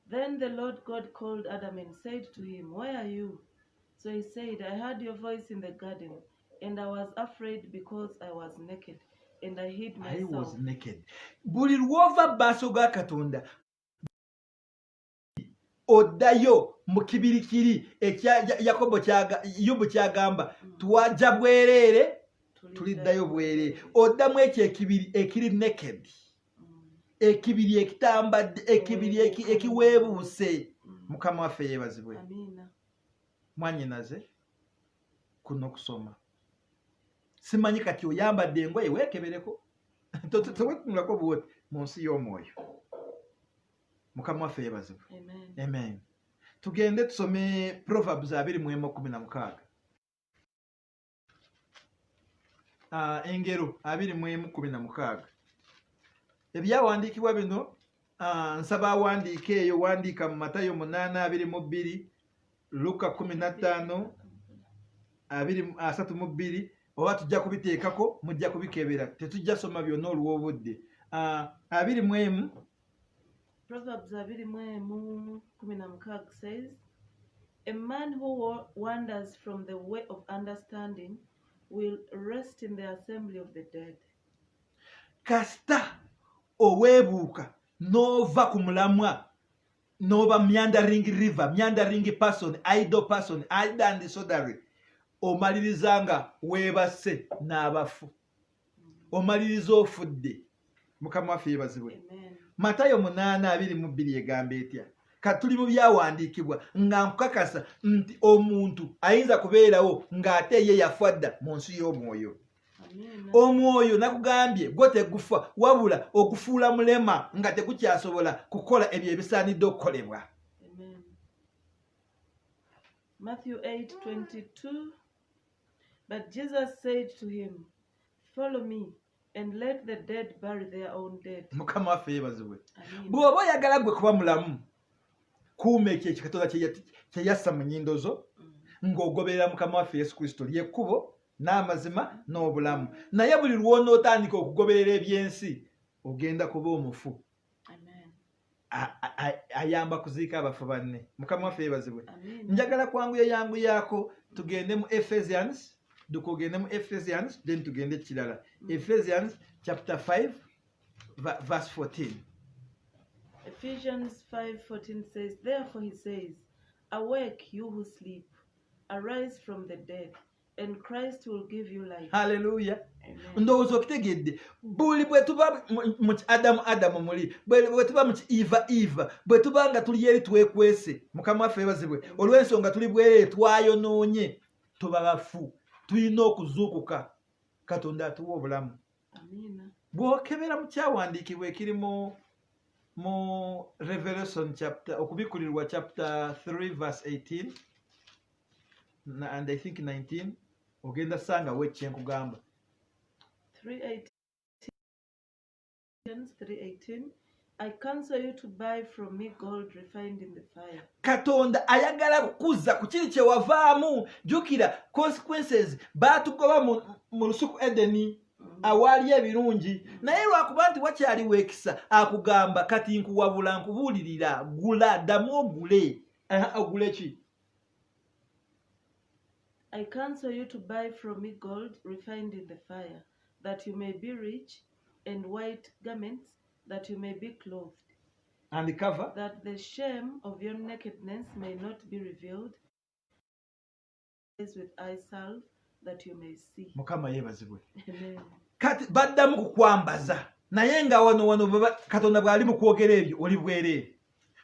Then the Lord God called Adam and said to him, "Where are you?" So he said, "I heard your voice in the garden, and I was afraid because I was naked, and I hid myself." I was naked. Buli lwova baaso ga Katonda oddayo mu kibirikiri ekya Yakobo Yobu kyagamba, twajja bwereere tuliddayo bwereere. Oddamu ekyo ekibiri ekiri naked, ekibiri ekitambadde, ekibiri ekiweebuuse. Mukama waffe yeebazibwe. Mwanyinaze kuno kusoma, simanyi kati oyambadde engoye weekebereko tewetunulako bwoti mu nsi y'omwoyo. Mukama waffe yeebazibwe. Amen. Tugende tusome Proverbs 21:16. Engero 21:16. Ebyawandiikibwa bino nsaba awandiika eyo, wandiika mu Matayo 8:22, Luka 15:32, oba tujja kubiteekako mujja kubikebera, tetujja soma byonna olw'obudde. 21. Proverbs 21:16 says, "A man who wanders from the way of understanding will rest in the assembly of the dead." Kasita oweebuuka n'ova ku mulamwa n'oba meandering river, meandering person, idle person, idle and disorderly, omaliriza nga weebase n'abafu, omaliriza ofudde. Mukama waffe yeebazibwe. Matayo 8:22 egamba etya? Kati tuli mu byawandiikibwa nga nkukakasa nti omuntu ayinza kubeerawo ng'ate ye yafadda mu nsi y'omwoyo. Omwoyo nakugambye gwo tegufa, wabula okufuula mulema nga tegukyasobola kukola ebyo ebisaanidde okukolebwa. Matthew 8:22. But Jesus said to him, follow me, and let the dead bury their own dead. Mukama waffe yeebazibwe. Amen. Bw'oba oyagala gwe kuba mulamu kuuma ekyo ekikatonda kye yassa mu nnyindo zo ng'ogoberera Mukama waffe Yesu Kristo ly'ekkubo n'amazima n'obulamu. Naye buli lw'onootandika okugoberera ebyensi ogenda kuba omufu. Amen. Ayamba kuziika abafu banne. Mukama waffe yeebazibwe. Amen. Njagala kwanguyayanguyaako tugende mu Ephesians, tukogende mu Ephesians then tugende kirala. Ephesians chapter 5 verse 14. Ephesians 5:14 says, "Therefore he says, awake you who sleep, arise from the dead, and Christ will give you light." Hallelujah. Amen. Ndowooza okitegedde buli bwe tuba mu adamu muli bwe tuba mu Eva bwe tuba nga tuli eri twekwese Mukama waffe yeebazibwe olw'ensonga tuli bwereere twayonoonye tuba bafu tulina okuzuukuka Katonda atuwa obulamu. Amina. Bw'okebera mu kyawandiikibwa ekiri mu Revelation chapter okubikulirwa chapter 3 verse 18 and I think 19 ogenda sangawo ekyenkugamba. 3:18 I counsel you to buy from me gold refined in the fire. Katonda ayagala kukuza ku kiri kye wavaamu. Jjukira consequences baatugoba mu lusuku Edeni awaali ebirungi naye lwakuba nti wakyaliwo ekisa akugamba kati nkuwabula nkubuulirira gula ddamu ogule. Ogule ki? I counsel you to buy from me gold refined in the fire, that you may be rich, and white garments, that you may be clothed, And cover. that the shame of your nakedness may not be revealed, with eye salve, that you may see. Mukama yeebazibwe. Amen. Kati baddamu kukwambaza naye nga wano Katonda bw'ali mu kwogera ebyo oli bwereere.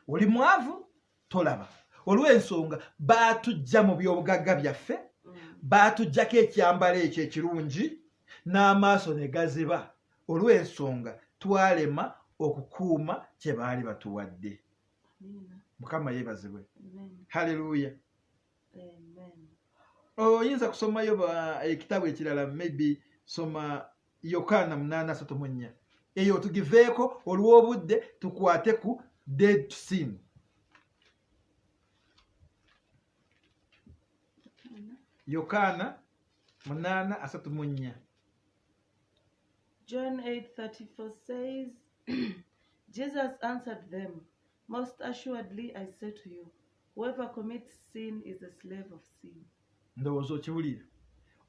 Oli mwavu tolaba. Olw'ensonga baatujja mu by'obugagga byaffe baatuggyako ekyambalo ekyo ekirungi n'amaaso ne gaziba. Olw'ensonga twalema okukuuma kye baali batuwadde. Amen. Mukama yeebazibwe. Amen. Haleluya. Amen. Oyinza kusomayo ekitabo ekirala maybe soma Yokaana 8:34. Eyo tugiveeko olw'obudde tukwate ku dead to sin. Yokaana 8:34. John 8:34 says, Jesus answered them, "Most assuredly I say to you, whoever commits sin is a slave of sin." Ndowooza okiwulira.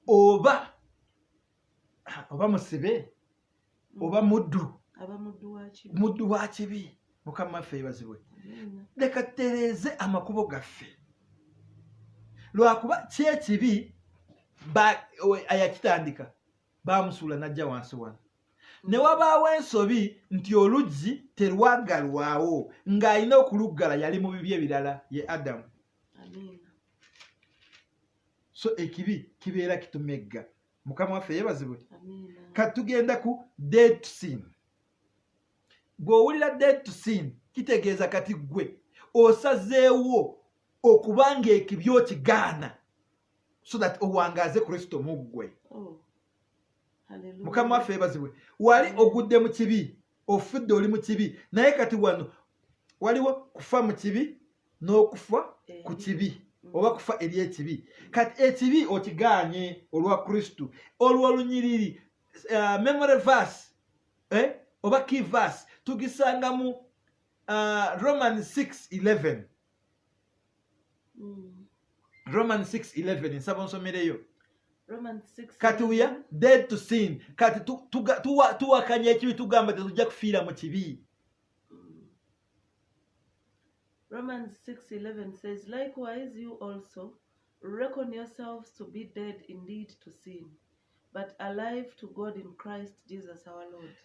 Oba musibe oba muddu wa kibi. Mukama waffe yeebazibwe. Leka tutereeze amakubo gaffe. Lwakuba kyekibi ayakitandika baamusuula n'ajja wansi wano. Ne wabaawo ensobi nti oluggi terwagalwawo ng'alina okuluggala yali mu bibi ebirala ye Adamu. So ekibi kibeera kitumegga. Mukama waffe yeebazibwe. Kati tugenda ku dead to sin. Bw'owulira dead to sin kitegeeza kati gwe osazeewo okubanga ekibi okigaana so that owangaaze Kristo mu ggwe. Mukama waffe yeebazibwe. Wali ogudde mu kibi ofudde oli mu kibi naye kati wano waliwo kufa mu kibi n'okufa ku kibi oba kufa eri ekibi. Kati ekibi okigaanye olwa Kristo. Olwo olunyiriri memory verse oba key verse tugisanga mu Romans 6:11. Romans 6:11 nsaba nsomereyo. Romans 6. Kati we are dead to sin. Kati tuwakanya ekibi tugamba tetujja kufiira mu kibi. Romans 6:11 says, "Likewise you also reckon yourselves to be dead indeed to sin, but alive to God in Christ Jesus our Lord."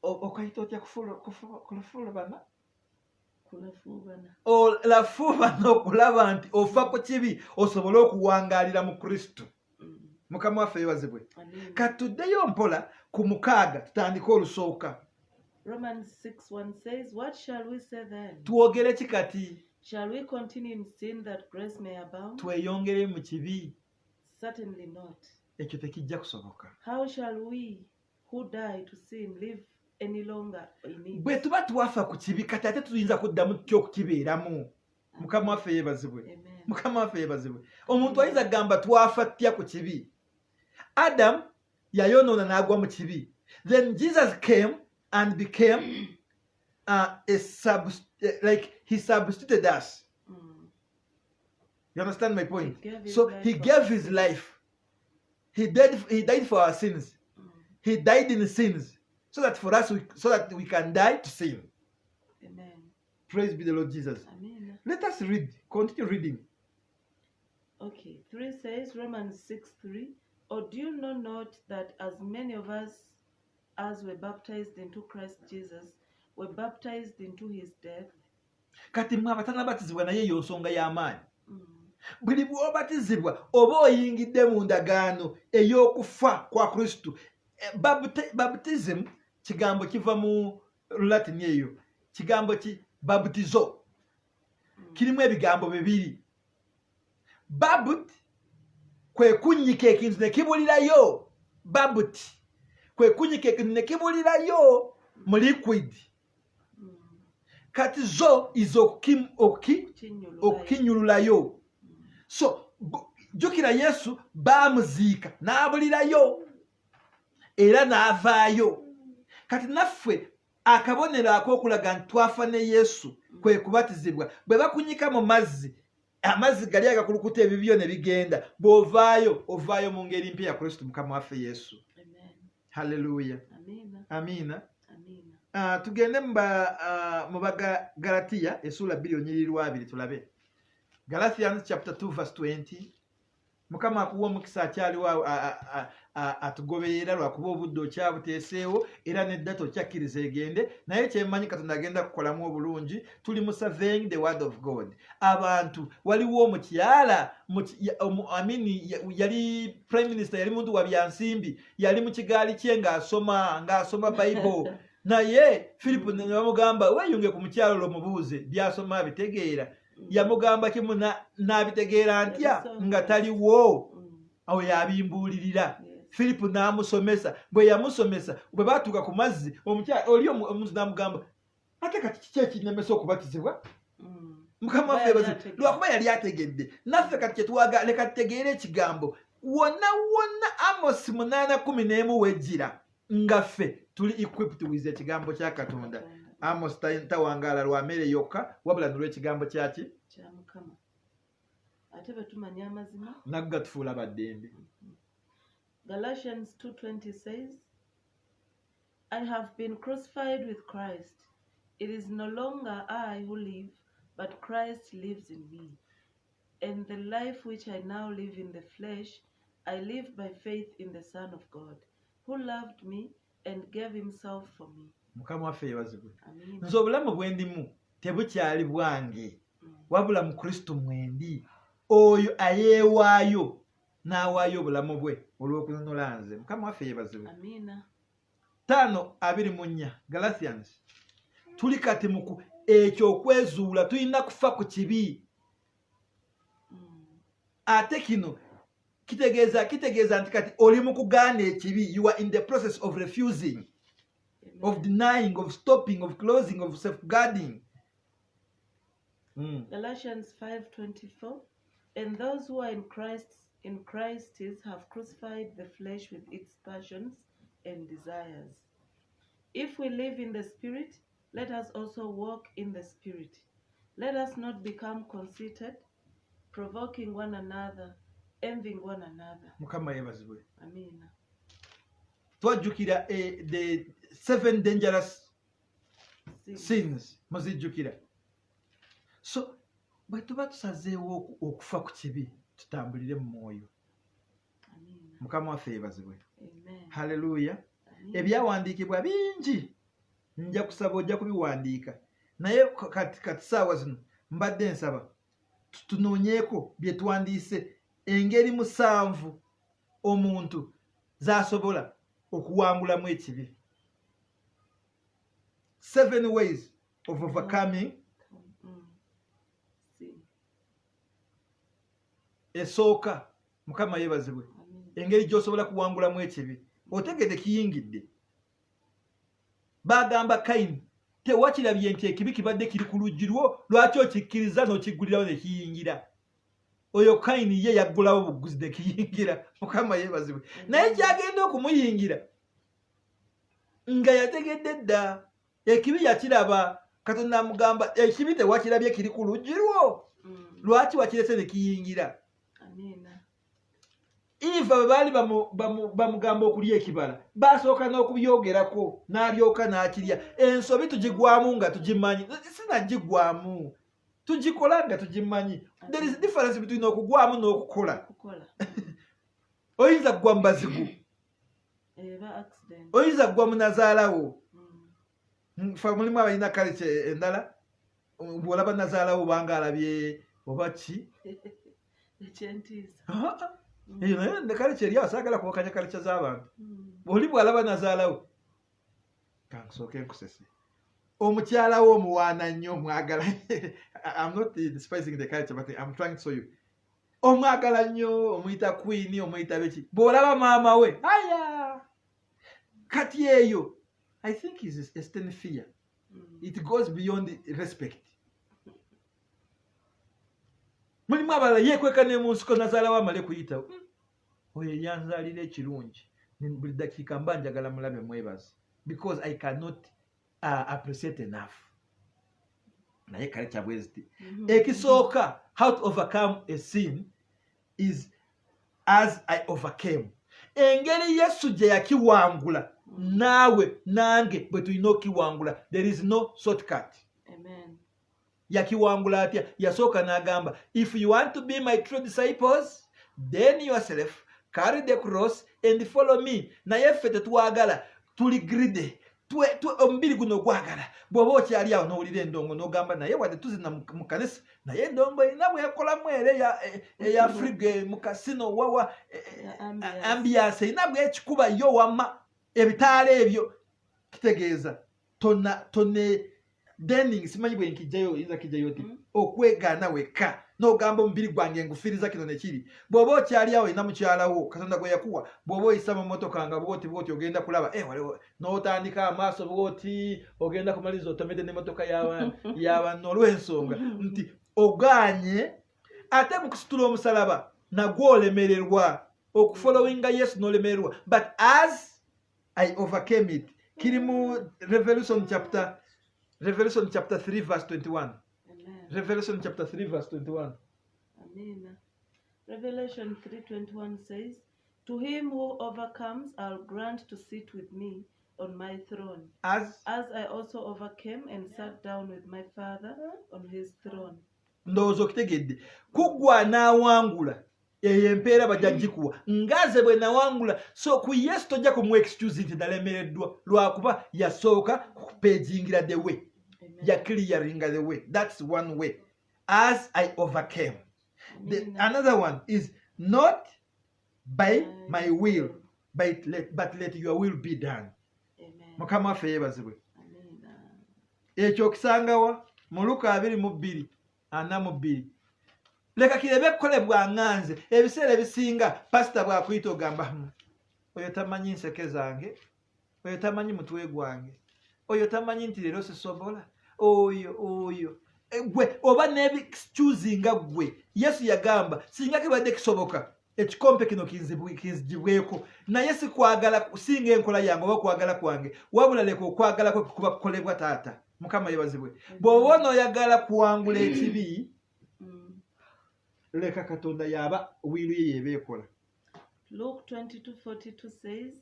Okayita otya kulafuubana? Kulafuubana. Olafuubana okulaba nti ofa ku kibi osobole okuwangaalira mu Kristo. Mukama waffe yeebazibwe. Kati tuddeyo mpola ku 6 tutandike olusooka. Romans 6:1 says, "What shall we say then? Twogere ki kati? Shall we continue in sin that grace may abound? Tweyongere mu kibi. Certainly not. ekyo tekijja kusoboka. How shall we who die to sin live any longer in it? Bwe tuba twafa ku kibi kati ate tuyinza kuddamu tutya okukibeeramu. Mukama waffe yeebazibwe. Amen. Mukama waffe yeebazibwe. Omuntu ayinza kugamba twafa tutya ku kibi. Adam yayonoona n'agwa mu kibi. Then Jesus came and became like he substituted us. You understand my point? He gave his life. He died for our sins. He died in sins so that for us so that we can die to sin. Amen. Praise be the Lord Jesus. Amen. Let us read. Continue reading. Okay. 3 says, Romans 6:3. Or do you know not that as many of us as were baptized into Christ Jesus were baptized into his death? Kati mwe abatanabatizibwa naye yo nsonga y'amaanyi. Buli bw'obatizibwa oba oyingidde mu ndagaano ey'okufa kwa Kristo. Baptism kigambo kiva mu Latin eyo. Kigambo ki baptizo. Kirimu ebigambo bibiri. Babut kwe kunnyika ekintu ne kibulirayo. Babut kwe kunnyika ekintu ne kibulirayo mu liquid. Kati zo is okukinyululayo. So jukira Yesu baamuziika n'abulirayo era n'avaayo. Kati naffe akabonero ak'okulaga nti twafa ne Yesu kwe kubatizibwa. Bwe bakunyika mu mazzi, amazzi gali agakulukuta ebibyo ne bigenda. Bw'ovaayo ovaayo mu ngeri mpya ya Kristo Mukama waffe Yesu. Haleluya. Amina. Tugende mu Galatiya essula 2:2 tulabe. Galatians chapter 2 verse 20. Mukama akuwa omukisa akyaliwo atugoberera lwakuba obudde okyabuteeseewo era n'edda tokyakkiriza egende naye kyemmanyi Katonda agenda kukolamu obulungi. Tuli mu surveying the word of God. Abantu waliwo omukyala yali prime minister, yali muntu wa byansimbi, yali mu kigaali kye ng'asoma Bible. Naye Philip ne bamugamba weeyunge ku mukyala olwo mubuuze byasoma abitegeera. Yamugamba kimu n'abitegeera ntya nga taliwo. Awo yabimbuulirira. Philip n'amusomesa. Bwe yamusomesa bwe baatuuka ku mazzi omukyala oli omuntu n'amugamba ate kati kiki ekinemesa okubatizibwa? Mukama waffe yeebazibwe lwakuba yali ategedde. Naffe kati kyetwaga leka tutegeere ekigambo wonna Amos 8:11 wejjira nga ffe tuli equipped with ekigambo kya Katonda. Amos tawangaala lwa mmere yokka wabula n'olw'ekigambo kyaki kya Mukama. Ate bwe tumanya amazima naggo gatufuula baddembe. Galatians 2:20 says, I have been crucified with Christ. It is no longer I who live, but Christ lives in me. And the life which I now live in the flesh, I live by faith in the Son of God, who loved me and gave himself for me. Mukama waffe yeebazibwe. Nze obulamu bwe ndimu tebukyali bwange wabula mu Kristo mwendi. Oyo ayeewaayo n'awaayo obulamu bwe olw'okununula nze. Mukama waffe yeebazibwe. Amina. 5:24 Galatians. Tuli kati mu ekyo okwezuula tulina kufa ku kibi. Ate kino kitegeeza nti kati oli mu kugaana ekibi. You are in the process of refusing, of denying, of stopping, of closing, of safeguarding. Galatians 5:24. And those who are in Christ have crucified the flesh with its passions and desires. If we live in the Spirit, let us also walk in the Spirit. Let us not become conceited, provoking one another, envying one another. Mukama yeebazibwe. Amina. Twajjukira the 7 dangerous sins muzijjukira. So bwe tuba tusazeewo okufa ku kibi tutambulire mu mwoyo. Mukama waffe yeebazibwe. Haleluya. Ebyawandiikibwa bingi nja kusaba ojja kubiwandiika naye kati ssaawa zino mbadde nsaba tunoonyeeko bye tuwandiise engeri 7 omuntu z'asobola okuwangulamu ekibi. 7 ways of overcoming esooka. Mukama yeebazibwe. engeri gy'osobola kuwangulamu ekibi otegedde kiyingidde. Bagamba Kayini tewakirabye nti ekibi kibadde kiri ku luggi lwo, lwaki okikkiriza n'okiggulirawo ne kiyingira? Oyo Kayini ye yaggulawo buguzi ne kiyingira. Mukama yeebazibwe. Naye kyagenda okumuyingira nga yategedde dda ekibi yakiraba. Katonda amugamba ekibi tewakirabye kiri ku luggi lwo, lwaki wakirese ne kiyingira? Eva bwe baali bamugamba okulya ekibala basooka n'okubyogerako n'alyoka n'akirya. Ensobi tugigwamu nga tugimanyi, sinagigwamu tugikola nga tugimanyi. There is difference between okugwamu n'okukola. Oyinza kugwa mu bazigu, oyinza kugwa mu nazaalawo. Fa mulimu abalina kalice endala bw'olaba nazaalawo banga alabye oba ki eyo naye ne kalice eri asaagala kwokanya kalice z'abantu. Oli bw'alaba nazaalawo kansooke nkusese omukyalawo omuwaana nnyo omwagala. I'm not despising the culture but I'm trying to show you. Omwagala nnyo omuyita queen omuyita beki. Bw'olaba maama we aya kati eyo I think is a stand fear. It goes beyond respect. Mulimu abalala yeekweka ne mu nsiko nazaalawo amale kuyitawo. Oyo yanzaalira ekirungi. Buli dakiika mba njagala mulabe mwebaze. Because I cannot appreciate enough. Naye kale kyabweziti. Ekisooka how to overcome a sin is as I overcame. Engeri Yesu gye yakiwangula naawe nange bwe tulina okiwangula. There is no shortcut. Amen. Yakiwangula atya? Yasooka n'agamba if you want to be my true disciples then yourself carry the cross and follow me. Naye ffe tetwagala tuli greedy. Omubiri guno gwagala bw'oba okyali awo n'owulira endongo n'ogamba naye wadde tuzina mu kanisa naye endongo erina bw'ekolamu era eya frige mu kasino wawa ambiyanse erina bw'ekikuba yo wamma ebitaala ebyo. Kitegeeza tone dening simanyi bwe nkijjayo oyinza kijjayo ti okwegaana wekka n'ogamba omubiri gwange ngufiriza kino ne kiri. Bw'oba okyali awo erina mukyalawo Katonda gwe yakuwa bw'oba oyisa mu mmotoka nga bwoti ogenda kulaba n'otandika amaaso bwoti ogenda kumaliriza otomedde n'emmotoka y'abantu olw'ensonga nti ogaanye ate mu kusitula omusalaba nagwo olemererwa okufollowinga Yesu n'olemererwa. But as I overcame it. Kiri mu Revelation chapter 3 verse 21. Amen. Revelation chapter 3 verse 21. Amen. Revelation 3:21 says, to him who overcomes I'll grant to sit with me on my throne, as I also overcame and sat down with my Father on his throne. Ndowooza okitegedde kuggwa n'awangula eyo empeera bajja gikuwa ngaze bwe nawangula. So ku Yesu tojja kumuwa excuse nti nalemereddwa lwakuba yasooka kupejingira the way. Ya clearinga the way. That's one way. As I overcame. Another one is not by my will but let your will be done. Mukama waffe yeebazibwe. Ekyo okisangawa mu Luka 22:42. Leka kirebe kukolebwa nganze ebiseera ebisinga pasita bwakuyita ogamba oyo tamanyi nseke zange, oyo tamanyi mutwe gwange, oyo tamanyi nti leero sisobola, oyo gwe oba n'ebikuzinga gwe. Yesu yagamba singa kibadde kisoboka ekikompe kino kinzigibweko naye sikwagala singa enkola yange oba kwagala kwange wabula leka okwagala kwe kuba kukolebwa taata. Mukama yebazibwe. Bw'oba n'oyagala kuwangula ekibi leka Katonda yaba wiru ye yebeekola. Luke 22:42 says,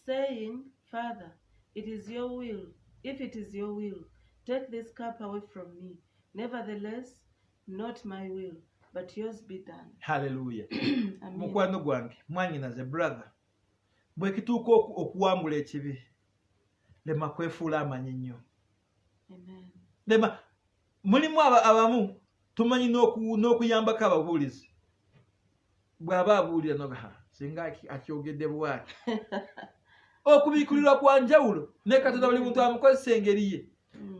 saying, Father, it is your will. If it is your will, take this cup away from me. Nevertheless, not my will, but yours be done. Hallelujah. Mukwano gwange, mwanyinaze brother. Bwe kituuka okuwangula ekibi, lema kwefuula amanyi nnyo. Amen. Lema mulimu abamu tumanyi n'okuyambako ababuulizi. Bw'aba abuulira noga singa akyogedde bwaki. Okubiikulirwa kwa njawulo ne Katonda buli muntu amukozesa engeri ye.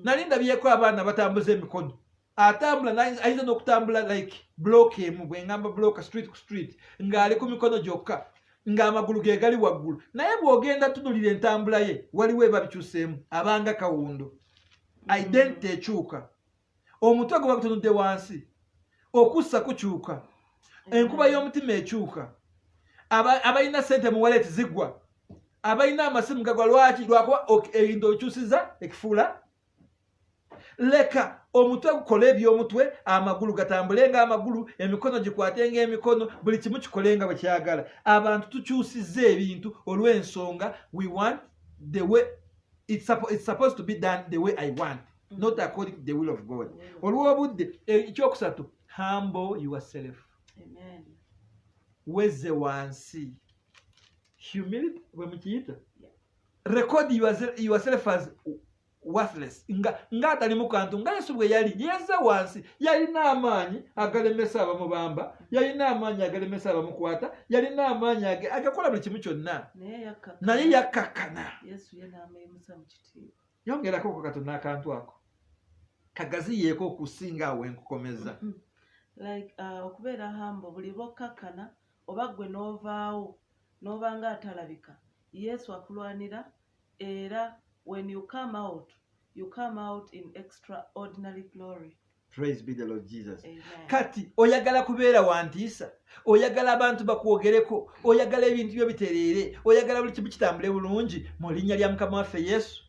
Nali ndabyeko abaana batambuza emikono. Atambula ayinza n'okutambula like block emu bwe ngamba block street ku street ng'ali ku mikono gyokka. ng'amagulu ge gali waggulu naye bw'ogenda tunulira entambula ye waliwo eba bikyuseemu abanga kawundo identity ekyuka omutwe gwe bagutunudde wansi okussa kukyuka enkuba y'omutima ekyuka abalina sente mu wallet ziggwa abalina amasimu gagwa lwaki lwakuba ebintu okyusiza ekifuula leka omutwe gukola eby'omutwe amagulu gatambule ng'amagulu emikono gikwate ng'emikono buli kimu kikole nga bwe kyagala abantu tukyusizza ebintu olw'ensonga we want the way it's supposed to be done the way I want not according to the will of God olw'obudde ekyokusatu humble yourself Amen. weze wansi humility bwe mukiyita record yourself as worthless nga atalimu kantu nga Yesu bwe yali yeze wansi yalina amaanyi agalemesa abamubamba yalina amaanyi agalemesa abamukwata yalina amaanyi agakola buli kimu kyonna naye yakkakkana Yesu yenameemusa mu kitiibwa yongerako ko Katonda akantu ako kagaziyeeko okusinga awo enkukomeza like okubeera humble buli bw'okkakkana oba ggwe n'ovaawo n'oba nga atalabika Yesu akulwanira era when you come out in extraordinary glory. Praise be the Lord Jesus. Amen. Kati oyagala kubeera wantiisa oyagala abantu bakwogereko oyagala ebintu byo bitereere oyagala buli kimu kitambule bulungi mu linnya lya Mukama waffe Yesu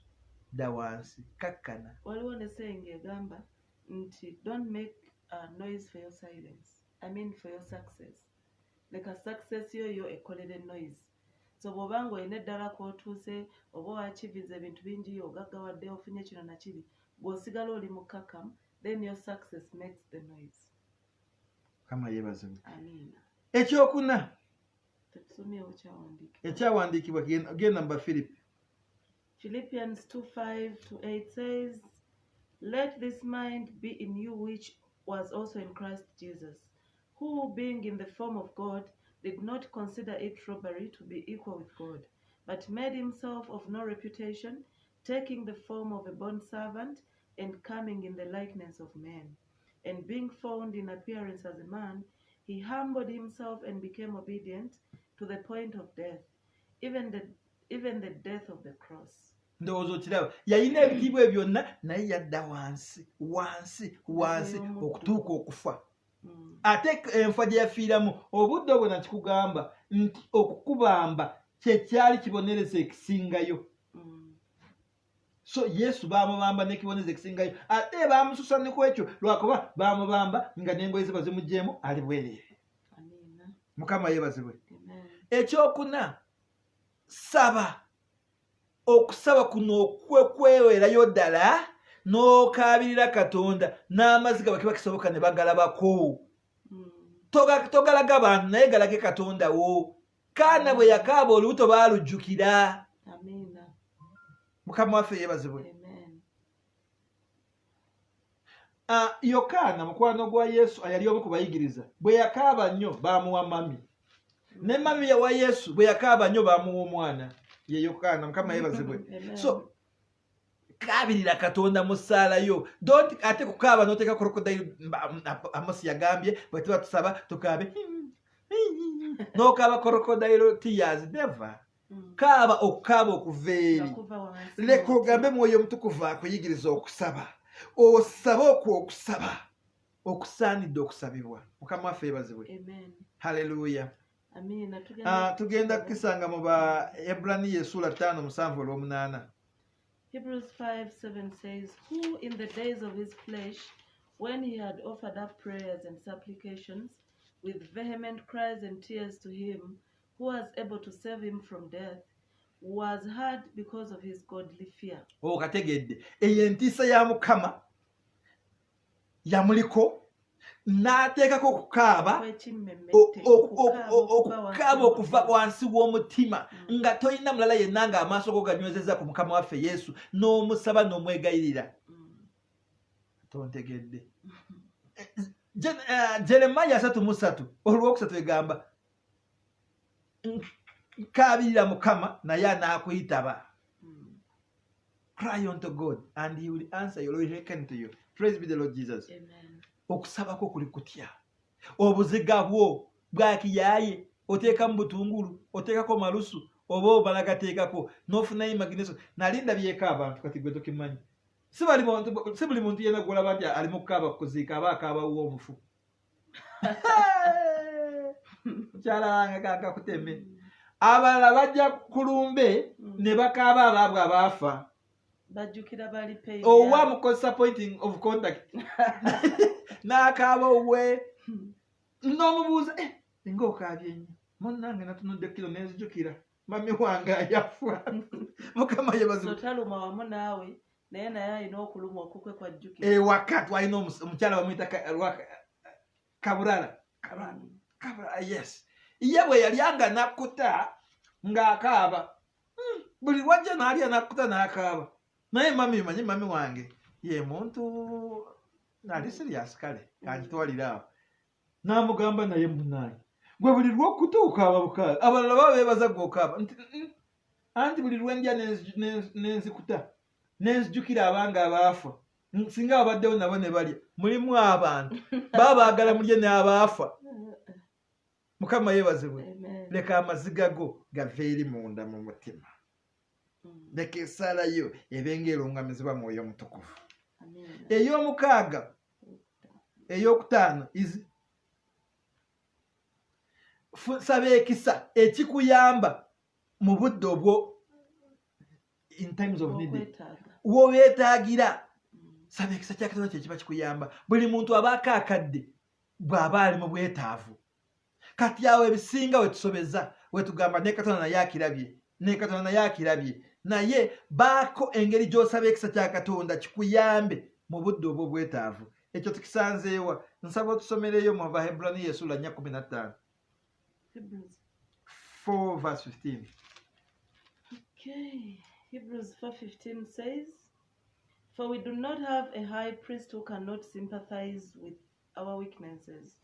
da wansi kakkana waliwo ne saying egamba nti don't make a noise for your silence for your success leka success yo ekolere noise so bw'obanga olina eddala kw'otuuse oba wakiviza ebintu bingi ogaggawadde ofunye kino na kiri bw'osigala oli mukkakkamu then your success makes the noise. Kama yeebazibwe. Amiina. Ekyokuna tetusomyewo ekyawandiikibwa genda mu Philippians 2:5-8 says, let this mind be in you which was also in Christ Jesus, who being in the form of God did not consider it robbery to be equal with God, but made himself of no reputation, taking the form of a bondservant and coming in the likeness of men. And being found in appearance as a man, he humbled himself and became obedient to the point of death, even the death of the cross. Ndowooza okiraba yalina ebitiibwa byonna naye yadda wansi okutuuka okufa. Ate enfa gye yafiiramu obudde obwo nakikugamba nti okukubamba kyekyali kibonereza ekisingayo. So Yesu baamubamba n'ekibonerezo ekisingayo ate baamususa ne ku ekyo lwakuba baamubamba nga n'engoye ze bazimuggyemu ali bwereere. Mukama yeebazibwe. Ekyokuna saba. Okusaba kuno okwewerayo ddala n'okaabirira Katonda n'amazzi gaba kiba kisoboka ne bagalabako. Togalaga abantu naye galage Katonda wo. Kaana bwe yakaaba olubuto baalujjukira. Mukama waffe yeebazibwe. Yokaana mukwano gwa Yesu ayali omu ku bayigiriza bwe yakaaba nnyo baamuwa mami. Ne mami wa Yesu bwe yakaaba nnyo baamuwa omwana. Ye Yokaana Mukama yeebazibwe. So kaabirira Katonda mu ssaala yo. Don't ate kukaaba n'oteeka krokodayiro Amosi yagambye bwe tuba tusaba tukaabe n'okaaba krokodayiro tears never. Kaaba okukaaba okuva eri. Leka ogambe Mwoyo Mutukuvu akuyigiriza okusaba. Osabe okusaba okusaanidde okusabibwa. Mukama waffe yeebazibwe. Haleluya. Tugenda kukisanga mu Ebraniya essula 5:7-8. Hebrews 5:7 says, who in the days of his flesh, when he had offered up prayers and supplications with vehement cries and tears to him who was able to save him from death, was heard because of his godly fear. Kategedde eyo entiisa ya Mukama yamuliko n'ateekako okukaaba okuva wansi w'omutima nga tolina mulala yenna ng'amaaso go ganywezezza ku Mukama waffe Yesu n'omusaba n'omwegayirira. Tontegedde. Jeremiya 3:3 olwokusatu egamba kaabirira Mukama naye anaakuyitaba. Cry unto God and he will answer you, will hearken to you. Praise be the Lord Jesus. Amen. Okusaba ko kuli kutya. Obuziga bwo bwakiyaaye oteekamu butungulu oteekako malusu oba obalagateekako n'ofunayo magnesium nalinda byeko abantu kati gwe tokimanyi si buli muntu yena gwolaba nti ali mu kukaaba kuziika aba akaabawo omufu mukyala wange kakakuteme abalala bajja kulumbe ne bakaaba abaabwe abaafa bajjukira bali pain owa mukozesa pointing of contact n'akaaba owe n'omubuuza nga okaabye nnyo munnange natunudde kiro nenzijukira mami wange ayafa mukama yebazo taluma wamu naawe naye alina okuluma okukwe kwajjukira ewaka twalina omukyala bamuyita kabulala yes ye bwe yalyanga nakkuta ng'akaaba buli lwajja n'alya nakkuta n'akaaba naye mami manyi mami wange ye muntu ali serious kale kankitwalira awo n'amugamba naye munaye gwe buli lwokkuta okaaba bukaaba abalala baba beebaza gwe okaaba anti buli lwendya nenzikuta nenzijukira abanga abaafa singa babaddewo nabo ne balya mulimu abantu baba baagala mulye n'abaafa mukama yeebazibwe leka amaziga go gave eri munda mu mutima leka esaala yo ebenga erungamizibwa mwoyo omutukuvu ey'omukaaga ey'okutaano izi saba ekisa ekikuyamba mu budde obwo in times of need woweetaagira saba ekisa kya Katonda kye kiba kikuyamba buli muntu abaako akadde bw'aba ali mu bwetaavu kati awo ebisinga wetusobeza wetugamba ne Katonda naye akirabye ne Katonda naye akirabye naye baako engeri gy'osaba ekisa kya Katonda kikuyambe mu budde obwo bwetaavu ekyo tukisanzeewa nsaba otusomereyo mu Bahebulaniya essula 15 4 verse 15. Okay, Hebrews 4:15 says, "For we do not have a high priest who cannot sympathize with our weaknesses,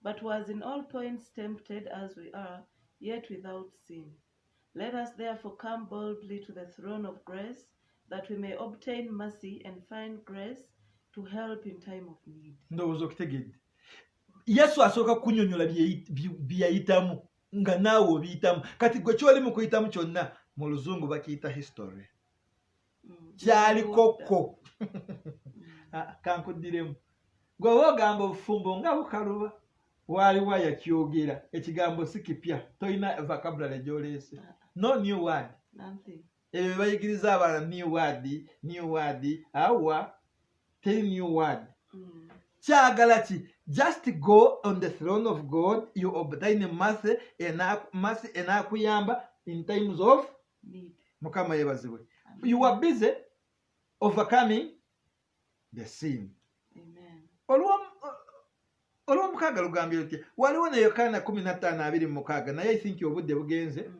but was in all points tempted as we are, yet without sin. Let us therefore come boldly to the throne of grace, that we may obtain mercy and find grace to help in time of need." Ndowooza okitegedde. Yesu asooka kunyonyola byeyayitamu nga naawe obiyitamu kati gwe kyoli mu kuyitamu kyonna mu luzungu bakiyita history kyalikokko kankuddiremu gwe oba ogamba obufumbo nga bukaluba waaliwo yakyogera ekigambo si kipya tolina vocabulary gy'oleese no new word ebyo bye bayigiriza abaana new word awa teri new word kyagala ki just go on the throne of God, you obtain mercy enakuyamba in times of need. Mukama yebazibwe. You are busy overcoming the sin. Amen. Olwo mukaaga lugambye luti waliwo ne Yokaana 15:26 naye I think obudde bugenze.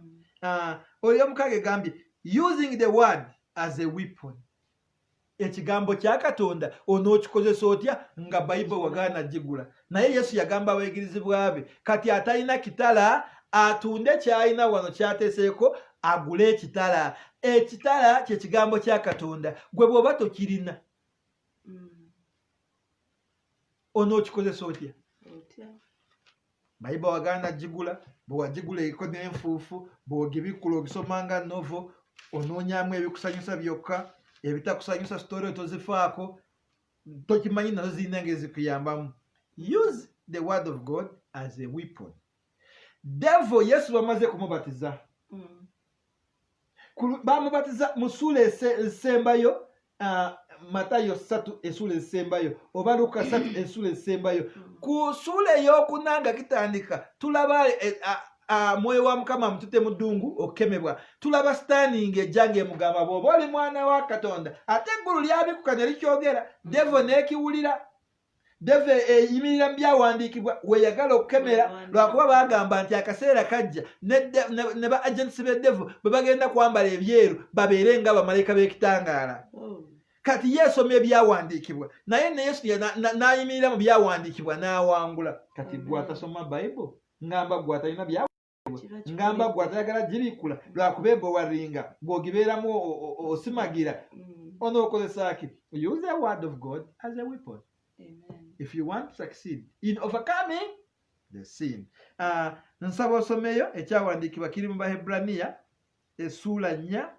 Olwo mukaaga gambye using the word as a weapon. Ekigambo kya Katonda onookikozesa otya nga Bayibuli wagaana gigula naye Yesu yagamba abayigirizibwa be kati atalina kitala atunde kyalina wano kyateseeko agule ekitala kye kigambo kya Katonda gwe bw'oba tokirina onookikozesa otya Bayibuli wagaana gigula bwe wagigula eko n'enfuufu bw'ogibikula ogisomanga novo onoonyamu ebikusanyusa byokka ebitakusanyusa story tozifaako tokimanyi nazo zirina ngeri zikuyambamu. Use the word of God as a weapon. Devil Yesu bamaze kumubatiza bamubatiza mu ssuula esembayo Matayo 3 essuula esembayo oba Luka 3 essuula esembayo ku ssuula ey'okunanga kitandika tulaba mwoyo wa Mukama amutute mu ddungu okukemebwa tulaba standing ejjange emugamba bw'oba oli mwana wa Katonda ate eggulu lyabikuka ne likyogera Devil n'ekiwulira Devil eyimirira mu byawandiikibwa weeyagala okukemera lwakuba baagamba nti akaseera kajja ne ba agents be Devil bwe bagenda kwambala ebyeru babeere nga bamalayika b'ekitangaala. Kati yeesomye ebyawandiikibwa naye ne Yesu n'ayimirira mu byawandiikibwa n'awangula. Kati gwe atasoma Bayibuli ngamba gwe atalina byawandiikibwa ngamba gwe atayagala gibikula lwakuba ebowaringa bw'ogibeeramu osimagira onookozesa ki? Use the word of God as a weapon. Amen. If you want to succeed in overcoming the sin. Nsaba osomeyo ekyawandiikibwa kiri mu Bahebraniya essuula 4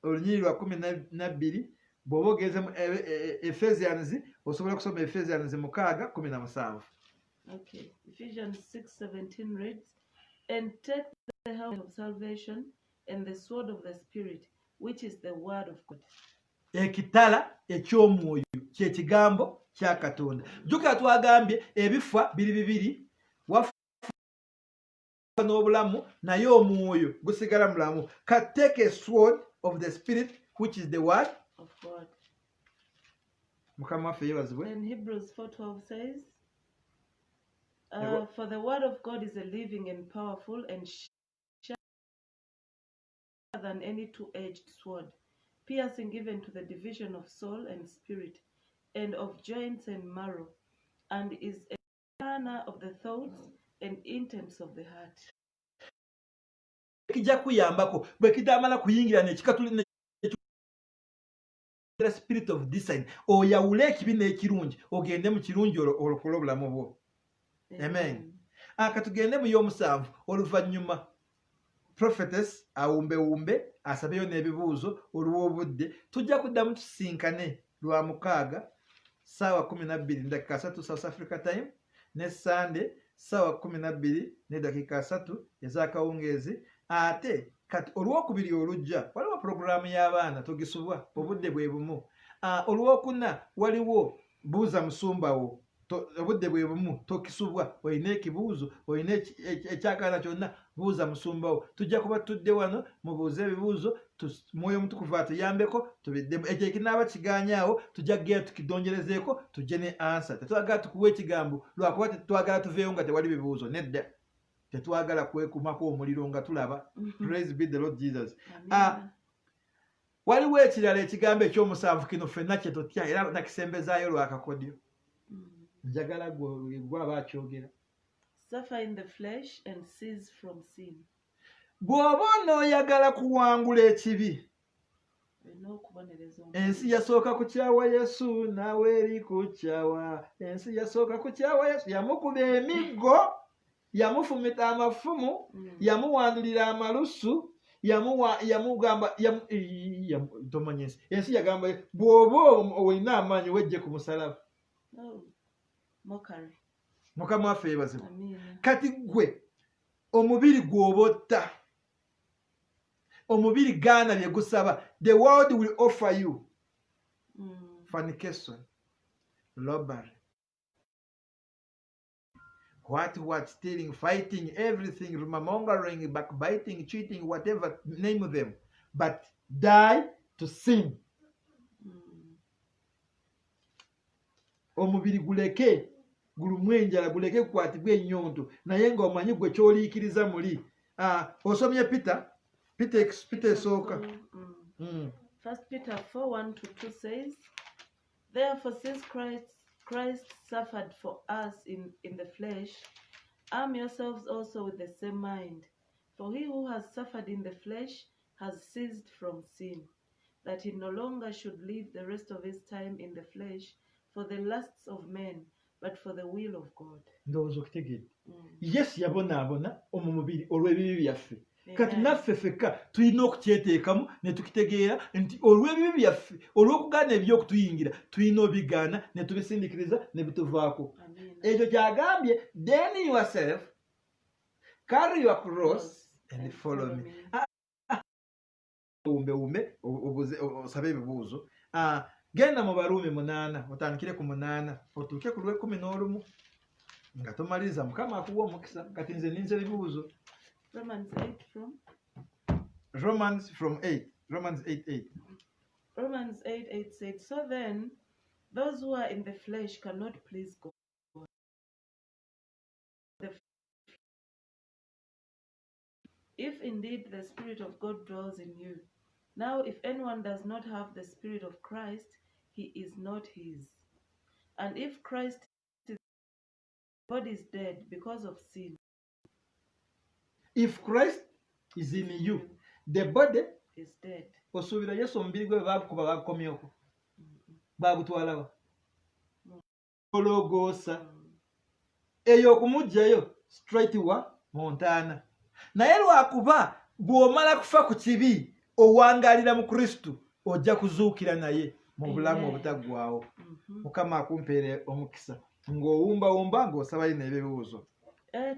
olunyiriri lwa 12 bw'oba ogeze mu Ephesians osobola kusoma Ephesians 6:17. Okay, Ephesians 6:17 reads, "And take the helmet of salvation and the sword of the Spirit, which is the word of God." Ekitala eky'omwoyo kye kigambo kya Katonda. Jjukira twagambye ebifa biri bibiri, wafa n'obulamu naye omwoyo gusigala mulamu. Take a sword of the Spirit, which is the word of God. Mukama waffe yeebazibwe. And Hebrews 4:12 says, Yeah, "For the word of God is a living and powerful and sharper than any two-edged sword, piercing even to the division of soul and spirit, and of joints and marrow, and is a discerner of the thoughts and intents of the heart." Kijja kuyambako bwe kidamala kuyingira nekikatuli the spirit of design oyawule ekibi n'ekirungi ogende mu kirungi olokole obulamu bwo. Amen. Katugende mu y'omusanvu oluvannyuma prophetess awumbewumbe asabeyo n'ebibuuzo olw'obudde tujja kuddamu tusisinkane lwa 6 ssaawa 12:3 South Africa time ne Sunday ssaawa 12:3 ez'akawungeezi. Ate kati olwokubiri olujja waliwo programu y'abaana togisubwa obudde bwe bumu. Olwokuna waliwo buuza musumbawo obudde bwe bumu tokisubwa. Olina ekibuuzo olina ekyakaana kyonna buuza musumbawo. Tujja kuba tudde wano mubuuze ebibuuzo Mwoyo Mutukuvu atuyambeko tubiddemu. Ekyo ekinaaba kiganyaawo tujja kugenda tukidonjerezeeko tujje ne answer. Tetwagala tukuwa ekigambo lwakuba tetwagala tuveeyo nga tewali bibuuzo. Nedda, tetwagala kwekumako omuliro nga tulaba. Praise be the Lord Jesus. Waliwo ekirala ekigambo eky'omusanvu kino ffenna kye tutya era nakisembezaayo lwakakodyo. Njagala gwaba akyogera. Suffer in the flesh and cease from sin. Bw'oba onooyagala kuwangula ekibi, ensi yasooka kukyawa Yesu nawe eri kukyawa. Ensi yasooka kukyawa Yesu, yamukuba emiggo, yamufumita amafumu, yamuwandulira amalusu, yamugamba tomanya ensi yagamba bw'oba olina amaanyi wejje ku musalaba. Mukama waffe yeebazibwe. Kati gwe omubiri gw'obotta, omubiri gaana bye gusaba, the world will offer you fornication, robbery, what stealing, fighting, everything, rumor-mongering, backbiting, cheating, whatever, name them, but die to sin. Omubiri guleke gulumu enjala, guleke kukwatibwa ennyonto, naye ng'omanyi gwe ky'oliikiriza muli. Osomye Peter esooka. 1 Peter 4:1-2 says, "Therefore, since Christ suffered for us in the flesh, arm yourselves also with the same mind. For he who has suffered in the flesh has ceased from sin, that he no longer should live the rest of his time in the flesh for the lusts of men, but for the will of God." Ndowooza okitegeedde. Yesu yabonaabona mu mubiri olw'ebibi byaffe. Kati naffe ffekka tulina okukyeteekamu ne tukitegeera nti olw'ebibi byaffe, olw'okugaana eby'okutuyingira tulina obigaana ne tubisindiikiriza ne bituvaako. Ekyo kyagambye, then yourself, carry your cross and follow me. Wumbe osabe ebibuuzo. Genda mu Baruumi 8 otandikire ku 8 otuuke ku lw'11 nga tomaliriza. Mukama akuwa omukisa. Kati nze ninze ebibuuzo. Romans 8:8. Romans 8:8. Romans 8:8 said, "So then, those who are in the flesh cannot please God. If indeed the Spirit of God dwells in you. Now, if anyone does not have the Spirit of Christ, he is not his. And if Christ is, the body is dead because of sin." If Christ is in you, the body is dead. Osuubira Yesu omubiri gwe baagukuba baagukomyeko, baagutwalawa ologoosa eyo okumuggyayo straight wa Montana. Naye lwakuba bw'omala kufa ku kibi owangalira mu Kristo ojja kuzuukira naye mu bulamu obutaggwaawo. Mukama akumpeere omukisa ng'owumbawumba ng'osabayo n'ebibuuzo.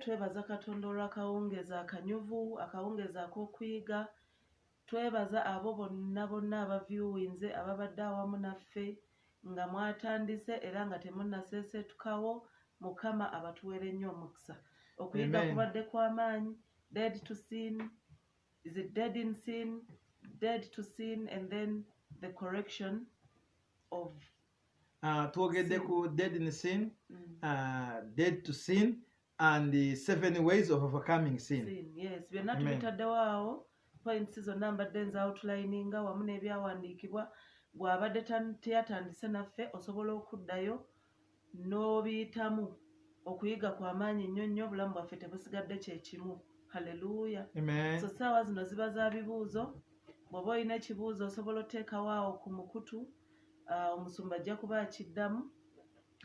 Twebaza Katonda olw'akawungeeza akanyuvu, akawungeeza ak'okuyiga. Twebaza abo bonna abavyuwinze ababadde awamu naffe nga mwatandise era nga temunnaseeseetukawo. Mukama abatuweere nnyo omukisa. Okuyiga kubadde kw'amaanyi. Dead to sin. Is it dead in sin? Dead to sin, and then the correction of twogedde ku dead in sin, dead to sin, and the 7 ways of overcoming sin. Yes, byonna tubitaddewo awo. Points zonna mbadde nze outlininga wamu n'ebyawandiikibwa. Bw'abadde teyatandise naffe osobola okuddayo n'obiyitamu. Okuyiga kw'amaanyi nnyo nnyo, obulamu bwaffe tebusigadde kye kimu. Haleluya. So saawa zino ziba za bibuuzo. Bw'oba olina ekibuuzo osobola oteekawo awo ku mukutu. Omusumba ajja kuba akiddamu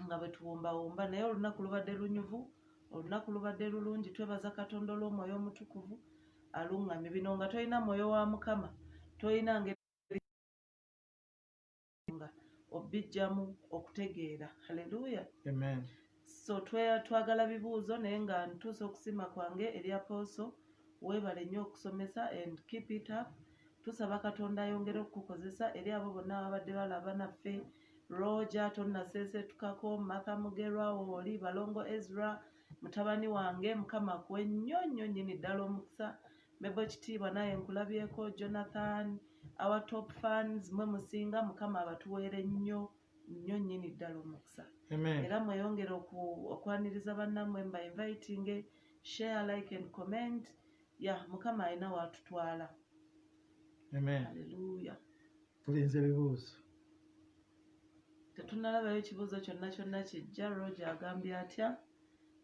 nga bwe tuwumbawumba. Naye olunaku lubadde lunyuvu, olunaku lubadde lulungi. Twebaza Katonda olw'omwoyo omutukuvu aluŋŋamye. Bino nga tolina mwoyo wa Mukama, tolina ngeri nga obijjamu okutegeera. Haleluya. Amen. So twagala bibuuzo, naye nga ntuusa okusima kwange eri Apostle. Weebale nnyo okusomesa and keep it up. Tusaba Katonda ayongere okukukozesa eri abo bonna ababadde balaba naffe. Roger tonnaseeseetukako, Martha Mugerwa, oli Balongo Ezra, mutabani wange. Mukama akuwe nnyo nnyo nnyini ddala omukisa. Mebo Kitiibwa naye nkulabyeko. Jonathan, our top fans, mwe musinga. Mukama abatuweere nnyo nnyo nnyini ddala omukisa. Era mweyongere okwaniriza bannammwe, mba inviting, share, like and comment. Mukama alina waatutwala. Amen. Haleluya. Tulinze ebibuuzo. Tetunnalabayo ekibuuzo kyonna kijja. Roger agambye atya?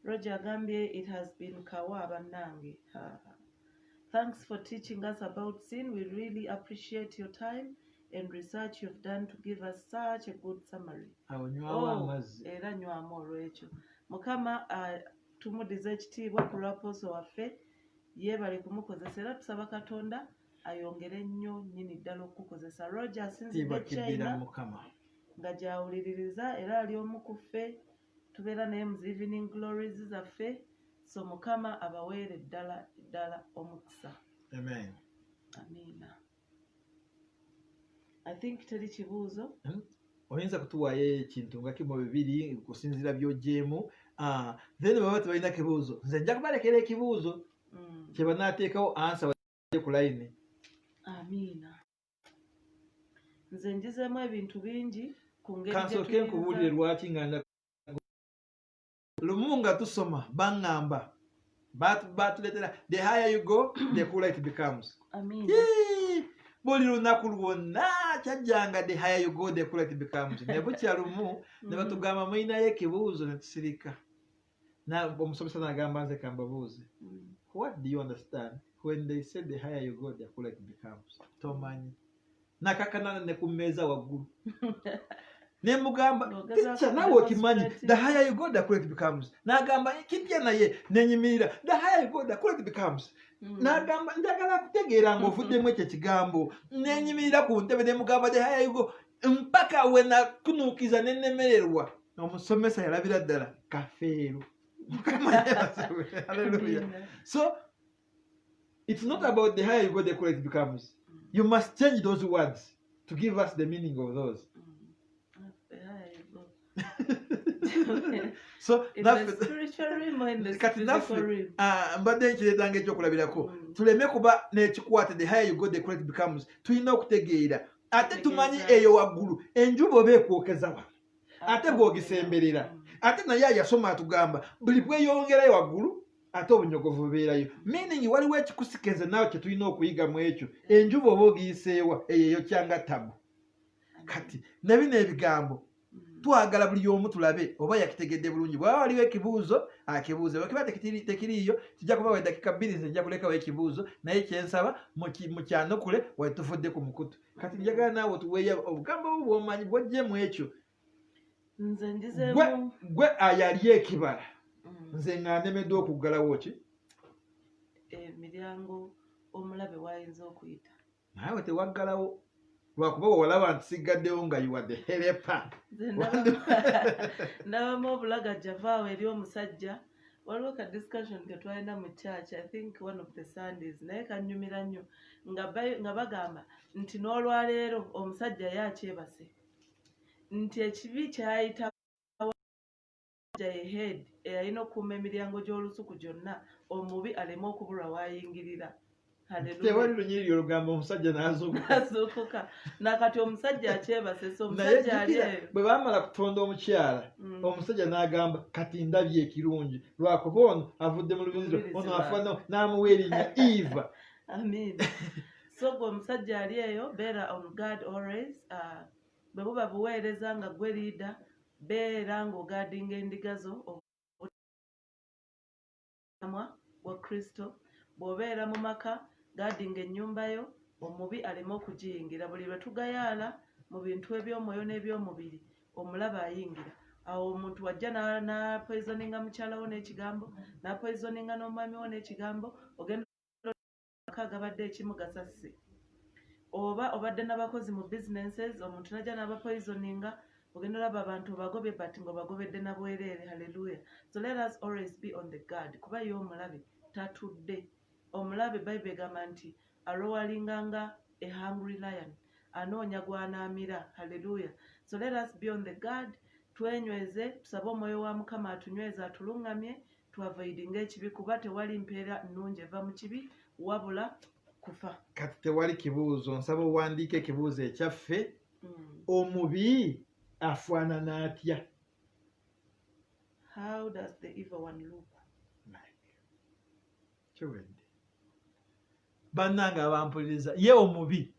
Roger agambye it has been kawa bannange. Thanks for teaching us about sin. We really appreciate your time and research you've done to give us such a good summary. Era nywamu olw'ekyo. Mukama tumudize ekitiibwa ku lw'Apostle waffe. Yeebale kumukozesa era tusaba Katonda ayongere nnyo nnyini ddala okukozesa. Roger asinzidde China nga gyawuliririza era ali omu ku ffe. Tubeera naye mu evening glories zaffe. So Mukama abaweere ddala omukisa. Amen. Amiina. I think teri kibuuzo. Oyinza kutuwaayo ekintu nga kimu bibiri kusinziira by'ogyemu. Then baba tebalina kibuuzo, nze nja kubalekera ekibuuzo kye banaateekawo ansa ku layini. Amiina. Nze njizeemu ebintu bingi ku ngeri kansooke nkubuulire lwaki nga lumu nga tusoma baŋŋamba baatuleetera the higher you go the cooler it becomes. Amiina. Buli lunaku lwonna kyajjanga the higher you go the cooler it becomes. Ne bukya lumu ne batugamba mulinayo ekibuuzo ne tusirika. Omusomesa n'agamba nze kambabuuze. What do you understand when they say the higher you go the cooler it becomes? Tomanyi. Nakakana ne ku mmeeza waggulu. Ne mugamba picha nawe okimanyi the higher you go the cooler it becomes. N'agamba kipya naye nenyimirira the higher you go the cooler it becomes. N'agamba njagala kutegeera ng'ovuddemu ekyo ekigambo. Nenyimirira ku ntebe ne mugamba the higher you go mpaka we nakunuukiza ne nnemererwa. Omusomesa yalabira ddala kafeero. Hallelujah. So it's not about the higher you go the cooler it becomes. You must change those words to give us the meaning of those. So mbadde nkireetanga ekyokulabirako tuleme kuba n'ekikwate the higher you go the cooler it becomes. Tulina okutegeera ate tumanyi eyo waggulu enjuba oba ekwokeza wa ate bw'ogisemberera ate naye yasoma atugamba buli bweyongerayo waggulu ate obunyogovu bubeerayo. Meaning waliwo ekikusikenze naawe kye tulina okuyiga mu ekyo. Enjuba oba ogiyiseewa eyo kyanga tabu. Kati ne bino ebigambo twagala buli omu tulabe oba yakitegedde bulungi. Bw'aba waliwo ekibuuzo akibuuze, bwe kiba tekiriiyo kijja kuba wa dakika 2 nze nja kulekawo ekibuuzo naye kyensaba mu kyanukule we tuvudde ku mukutu. Kati njagala naawe otuweeyo obugambo bw'omanyi bw'ojje mu ekyo. Nze njizeemu gwe ayali ekibala nze nga nnemeddwa okuggalawo ki emiryango omulabe wayinza okuyita naawe tewaggalawo lwakuba walaba nti sigaddewo nga you are the helper. ndabamu obulagajja vaawo eri omusajja waliwo ka discussion ke twalina mu church I think one of the Sundays naye kannyumira nnyo nga bagamba nti n'olwaleero omusajja yakyebase nti ekibi kyayita head eyalina okukuuma emiryango gy'olusuku gyonna omubi aleme okubulwa wayingirira. Tewali lunyiriri olugamba omusajja n'azuukuka nakati omusajja akyebase so omusajja ali bwe baamala kutonda omukyala omusajja n'agamba kati ndabye ekirungi lwakuba ono avudde mu lubinziro ono afano n'amuwa erinnya Eva. Amen. So gwe omusajja ali eyo beera on guard always. Bwe buba buweereza nga gwe liida beera ng'ogaadinga endiga zo wa Kristo. Bw'obeera mu maka gaadinga ennyumba yo omubi aleme okugiyingira. Buli lwe tugayaala mu bintu eby'omwoyo n'eby'omubiri omulaba ayingira. Awo omuntu wajja n'apoisoninga mukyala wo n'ekigambo n'apoisoninga n'omwami wo n'ekigambo ogenda maka agabadde ekimugasa. Oba obadde n'abakozi mu businesses omuntu najja n'abapoisoninga ogenda olaba abantu obagobye but ng'obagobedde na bwereere. Hallelujah. So let us always be on the guard kuba ye omulabe tatudde. Omulabe Bible egamba nti alowalinganga a hungry lion anoonya gw'anaamira. Hallelujah. So let us be on the guard. Twenyweze tusabe omwoyo wa Mukama atunyweze atulungamye tuavoidinga ekibi kuba tewali mpeera nnungi eva mu kibi wabula kufa. Kati tewali kibuuzo nsaba owandiika ekibuuzo ekyaffe omubi afaanana atya? How does the evil one look? Kiwedde bannanga abampuliriza ye omubi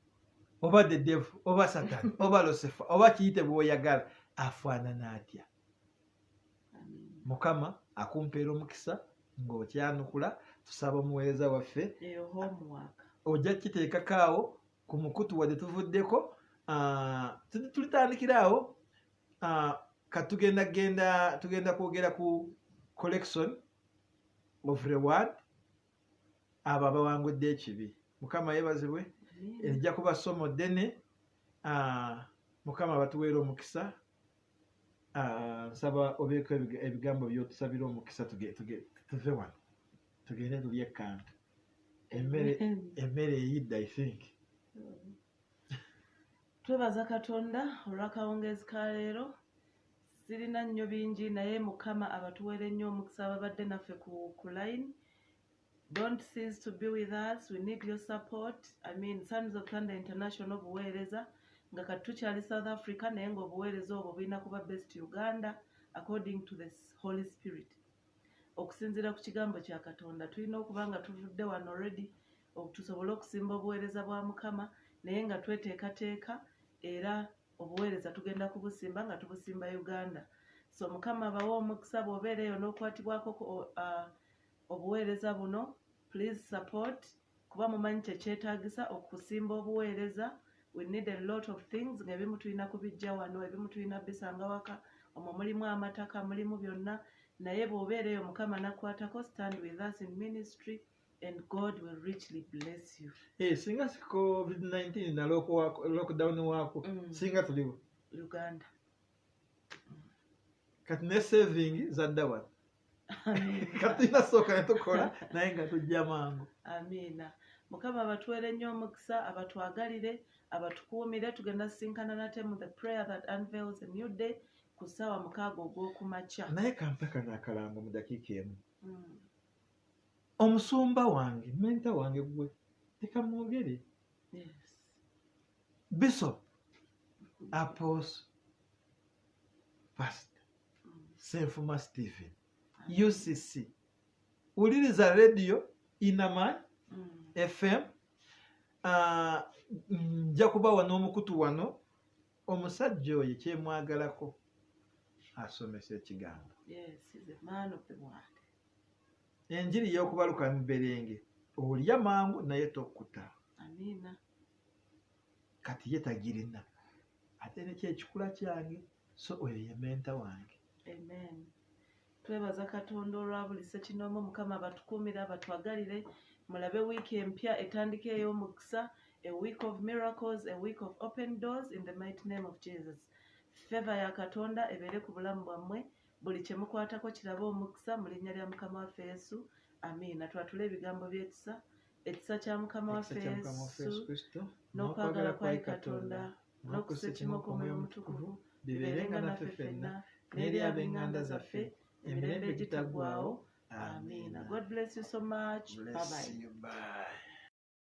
oba the devil oba Satan oba Lucifer oba kiyite bw'oyagala afaanana atya? Mukama akumpeera omukisa ng'okyanukula tusaba omuweereza waffe ojja kiteekako awo ku mukutu wadde tuvuddeko tulitandikira awo tugenda kwogera ku collection of reward abo abawangudde ekibi. Mukama yeebazibwe. Ejja kuba ssomo ddene. Mukama batuweera omukisa. Nsaba obeeko ebigambo by'otusabira omukisa tuve wano tugende tulye ekkantu emmere eyidde I think. Twebaza Katonda olw'akawungeezi ka leero. Sirina nnyo bingi naye Mukama abatuweere nnyo omukisa ababadde naffe ku line. Don't cease to be with us. We need your support. I mean, Sons of Thunder International buweereza nga kati tukyali South Africa naye ng'obuweereza obwo bulina kuba best Uganda according to the Holy Spirit. Okusinziira ku kigambo kya Katonda tulina okuba nga tuvudde wano already tusobole okusimba obuweereza bwa Mukama naye nga tweteekateeka era obuweereza tugenda kubusimba nga tubusimba Uganda. So Mukama bawe omukisa bw'obeereyo n'okukwatibwako obuweereza buno. Please support kuba mumanyi kyekyetaagisa okusimba obuweereza. We need a lot of things ng'ebimu tulina kubijja wano ebimu tulina bisanga waka omwo mulimu amataka mulimu byonna naye bw'obeereyo Mukama nakwatako. Stand with us in ministry and God will richly bless you. Singa si COVID-19 na lockdown wako singa tuliwo Uganda kati ne saving zadda wano kati nasooka ne tukola naye nga tujja mangu. Amiina. Mukama abatuweere nnyo omukisa abatwagalire abatukuumire. Tugenda sinkana nate mu the prayer that unveils a new day ku ssaawa 6 ogw'okumakya. Naye kampaka n'akalango mu dakiika emu. Omusumba wange menta wange gwe teka mwogere. Yes. Bishop Apostle Pastor Senfuma Stephen UCC uliriza radio Inaman FM nja kubawa n'omukutu wano omusajja oyo kyemwagalako asomesa ekigambo. Yes, he's a man of the word. Enjiri y'okubaluka mu berenge olya mangu naye tokkuta. Amiina. Kati ye tagirina ate nekyekikula kyange so oyo ye menta wange. Amen. twebaza katonda olwa buli ssekinomu. Mukama abatukuumire abatwagalire, mulabe wiiki empya etandika ey'omukisa, a week of miracles, a week of open doors in the mighty name of Jesus. Favor ya katonda ebeere ku bulamu bwammwe, buli kye mukwatako kirabe omukisa mu linnya lya Mukama waffe Yesu, amiina. Twatule ebigambo by'ekisa. Ekisa kya Mukama waffe Yesu n'okwagala kwa katonda n'okussa ekimu kw'Omwoyo Omutukuvu bibeerenga naffe ffenna n'eri ab'eŋŋanda zaffe emirembe egitaggwaawo, amiina. God bless you so much. Bye bye.